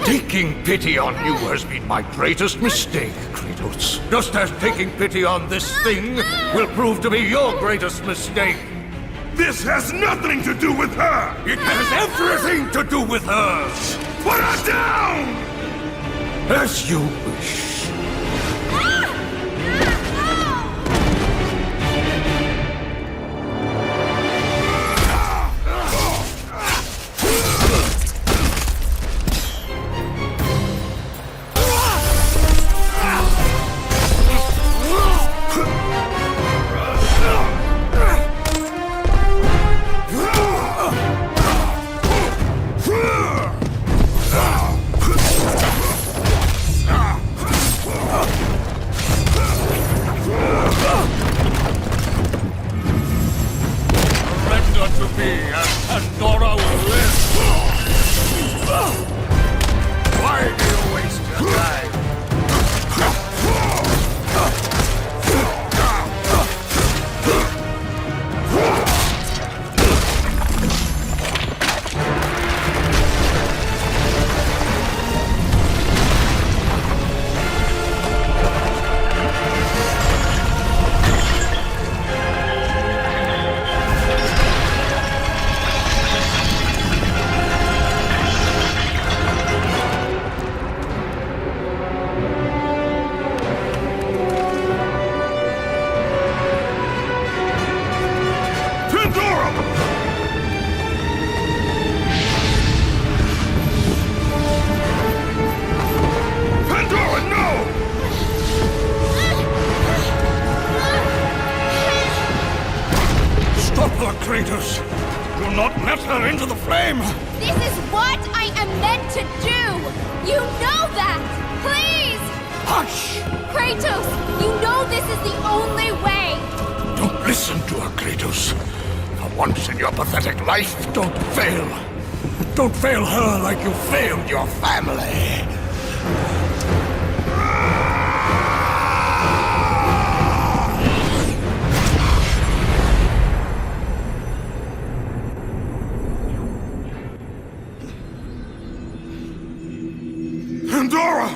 Taking pity on you has been my greatest mistake, Kratos. Just as taking pity on this thing will prove to be your greatest mistake. This has nothing to do with her! It has everything to do with her! Put her down! As you wish. Kratos! Do not let her into the flame! This is what I am meant to do! You know that! Please! Hush! Kratos, you know this is the only way! Don't listen to her, Kratos. For once in your pathetic life, don't fail. Don't fail her like you failed your family. Pandora!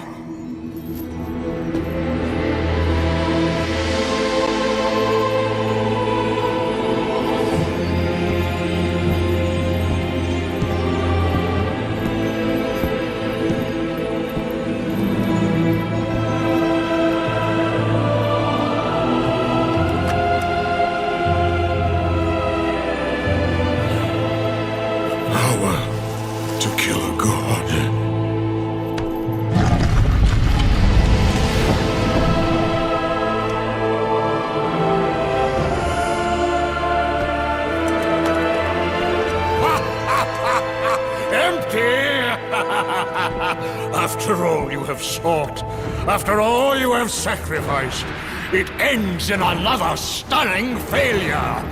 Power to kill a god. After all you have sought, after all you have sacrificed, it ends in another stunning failure!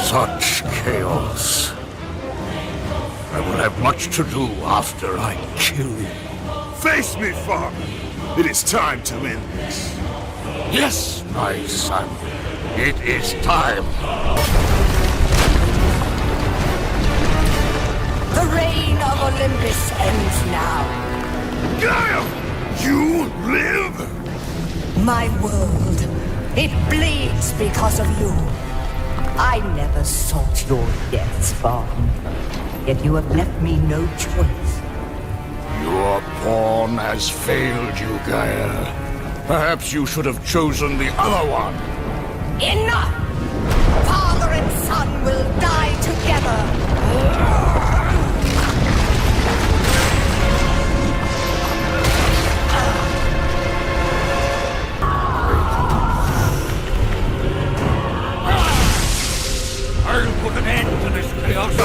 Such chaos. I will have much to do after I kill you. Face me, father. It is time to end this. Yes, my son. It is time. The reign of Olympus ends now. Gaia! You live? My world, it bleeds because of you. I never sought your death, Spartan. Yet you have left me no choice. Your pawn has failed you, Gaia. Perhaps you should have chosen the other one. Enough! Father and son will die together. I'll put an end to this chaos.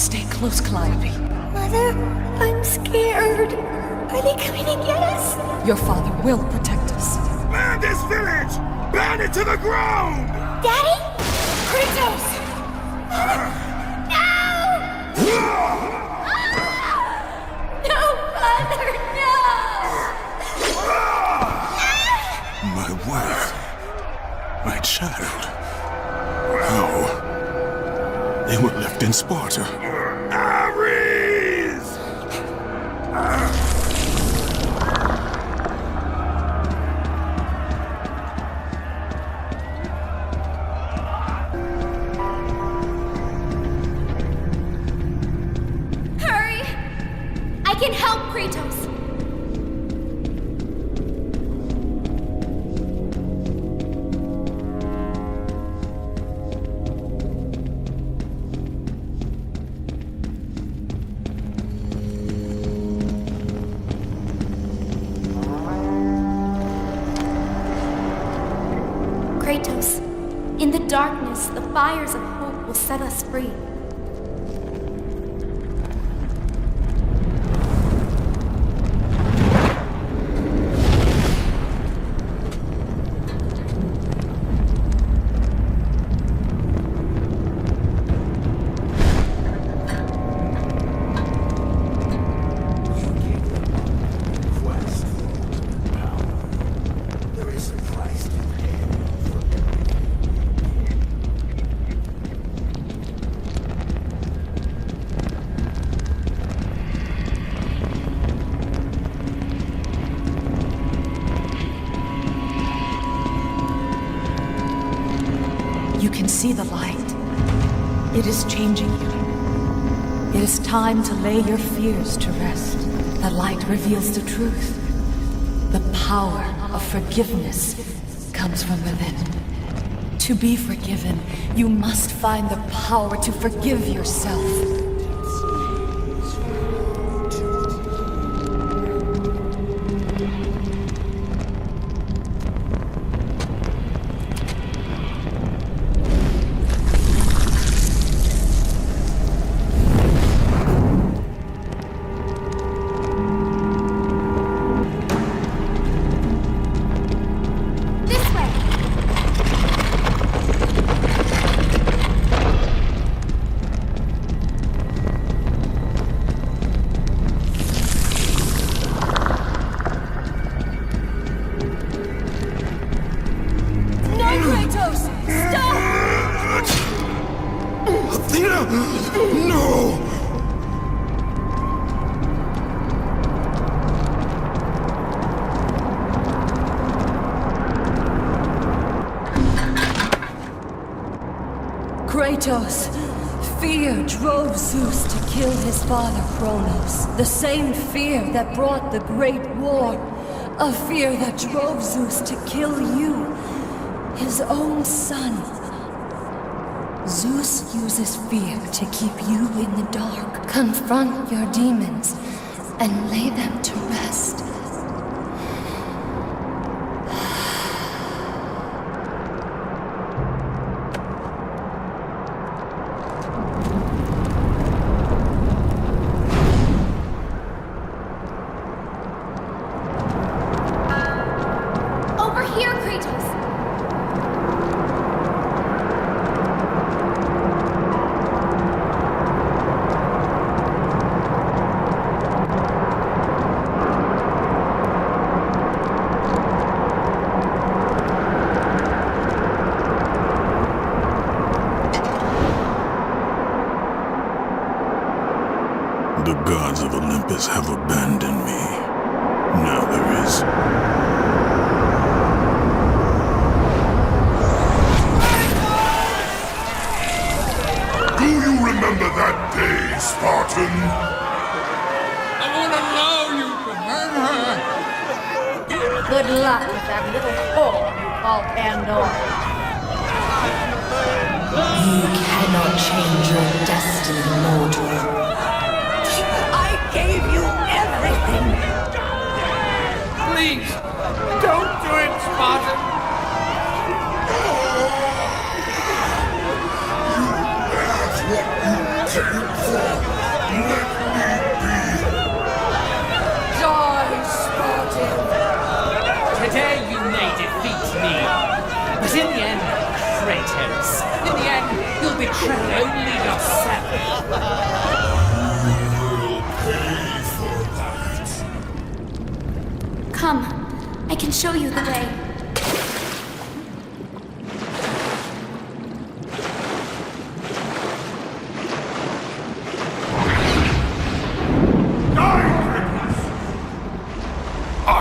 Stay close, Calliope. Mother, I'm scared. Are they coming to get us? Your father will protect us. Man this village! Burn it to the ground! Daddy? Kratos! No, Father, no! My wife. My child. How? They were left in Sparta. Ares! Hurry! I can help Kratos! Kratos, in the darkness, the fires of hope will set us free. You can see the light. It is changing you. It is time to lay your fears to rest. The light reveals the truth. The power of forgiveness comes from within. To be forgiven, you must find the power to forgive yourself. This way! No, Kratos! Stop! Athena! No! Kratos, fear drove Zeus to kill his father Kronos. The same fear that brought the Great War. A fear that drove Zeus to kill you, his own son. Zeus uses fear to keep you in the dark. Confront your demons and lay them to rest. Over here, Kratos! The gods of Olympus have abandoned me. Now there is Do you remember that day, Spartan? I won't allow you to hurt her. Good luck with that little whore you call Pandora. You cannot change your destiny, mortal. I gave you everything! Please, don't do it, Spartan. That's what you take. begging for. Let me be. Die, Spartan! Today you may defeat me, but in the end, Kratos, in the end, you'll betray only yourself. You'll pay for that. Come, I can show you the way. I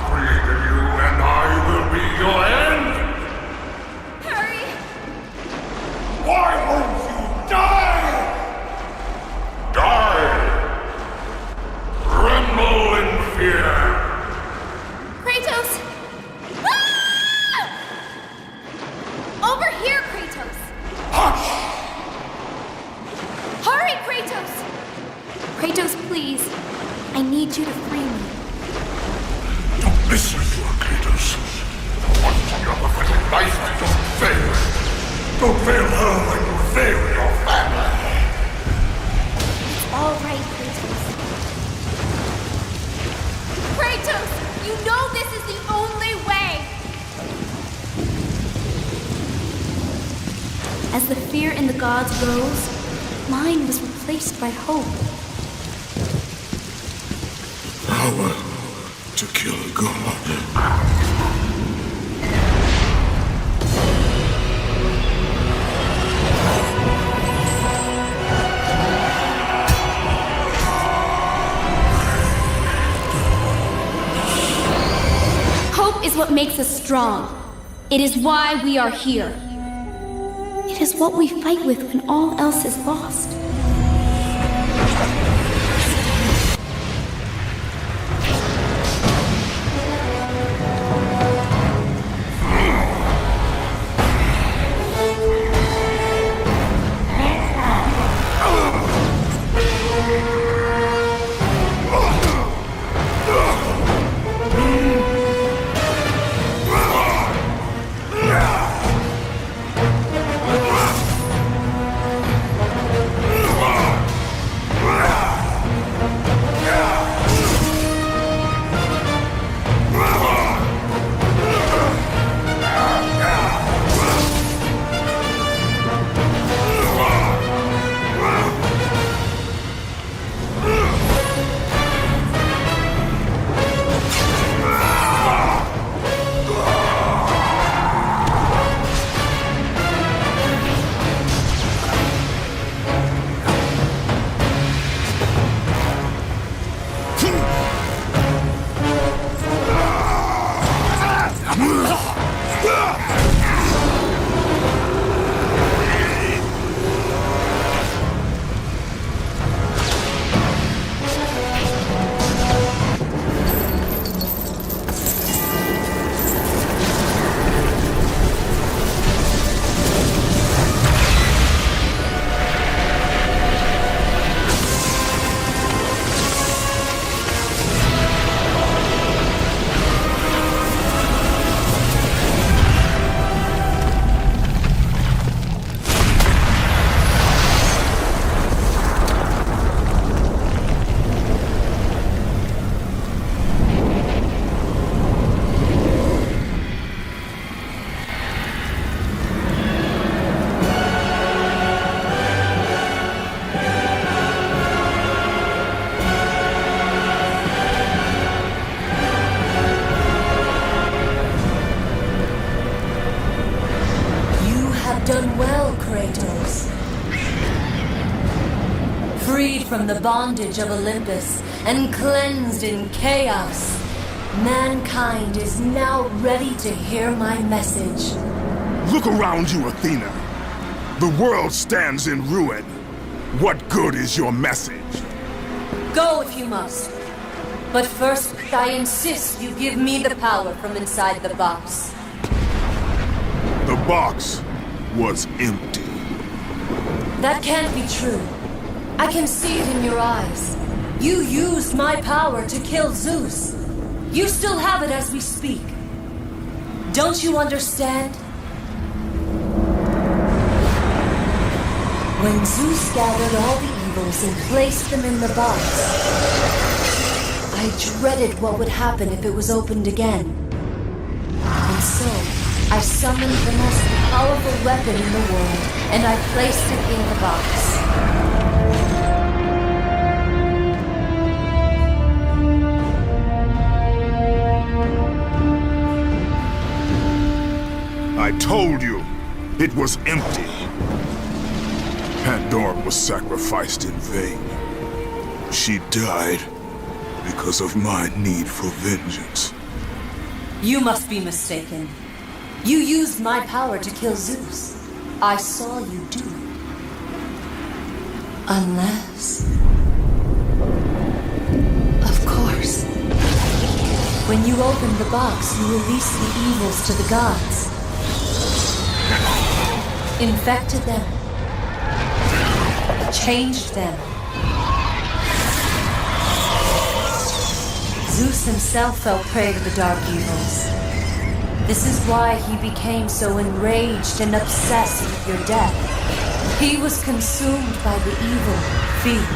created you, and I will be your end! Hurry! Why won't you die? Die! Tremble in fear! Kratos! Ah! Over here, Kratos! Hush! Hurry, Kratos! Kratos, please. I need you to free me. Don't listen to her, Kratos. One your pathetic life and don't fail. Don't fail her when you fail your family. All right, Kratos. Kratos! You know this is the only way! As the fear in the gods rose, mine was replaced by hope. Power to kill God. Hope is what makes us strong. It is why we are here. It is what we fight with when all else is lost. Done well, Kratos. Freed from the bondage of Olympus and cleansed in chaos, mankind is now ready to hear my message. Look around you, Athena. The world stands in ruin. What good is your message? Go if you must. But first, I insist you give me the power from inside the box. The box was empty. That can't be true. I can see it in your eyes. You used my power to kill Zeus. You still have it as we speak. Don't you understand? When Zeus gathered all the evil ears and placed them in the box. I dreaded what would happen if it was opened again. And so, I summoned the most powerful weapon in the world, and I placed it in the box. I told you, it was empty. Pandora was sacrificed in vain. She died because of my need for vengeance. You must be mistaken. You used my power to kill Zeus. I saw you do it. Unless... Of course. When you opened the box, you released the evils to the gods. Infected them. Changed them. Zeus himself fell prey to the dark evils. This is why he became so enraged and obsessed with your death. He was consumed by the evil, fear.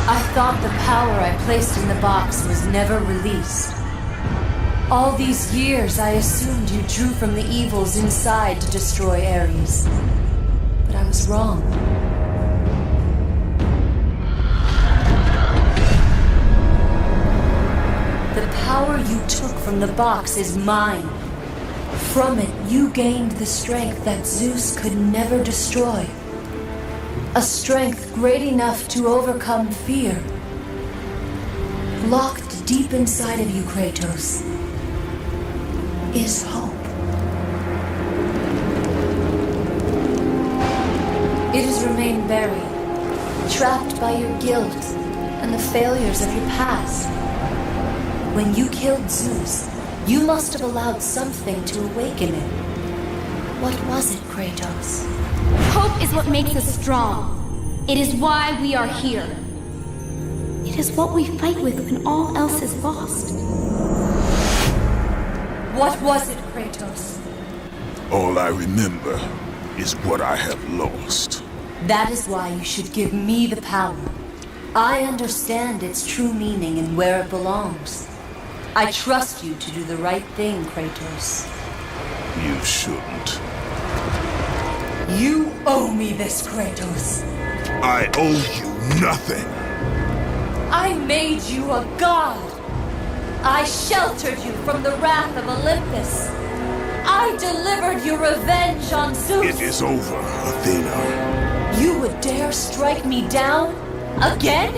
I thought the power I placed in the box was never released. All these years I assumed you drew from the evils inside to destroy Ares. But I was wrong. The power you took from the box is mine. From it, you gained the strength that Zeus could never destroy. A strength great enough to overcome fear. Locked deep inside of you, Kratos, is hope. It has remained buried, trapped by your guilt and the failures of your past. When you killed Zeus, you must have allowed something to awaken it. What was it, Kratos? Hope is what makes us strong. It is why we are here. It is what we fight with when all else is lost. What was it, Kratos? All I remember is what I have lost. That is why you should give me the power. I understand its true meaning and where it belongs. I trust you to do the right thing, Kratos. You shouldn't. You owe me this, Kratos. I owe you nothing. I made you a god. I sheltered you from the wrath of Olympus. I delivered your revenge on Zeus. It is over, Athena. You would dare strike me down? Again?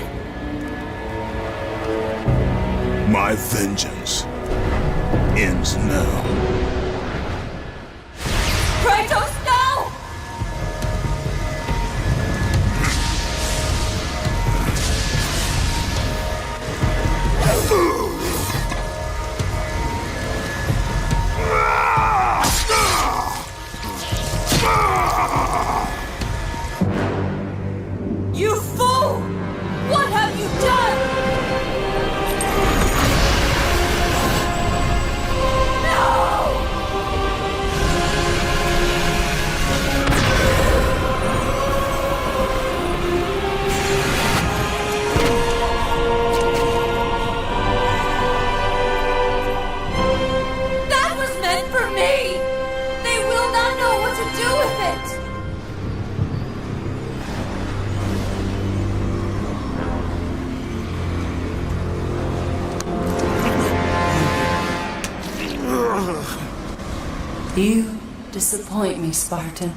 My vengeance ends now. Kratos, no! You fool! What have you done? You disappoint me, Spartan.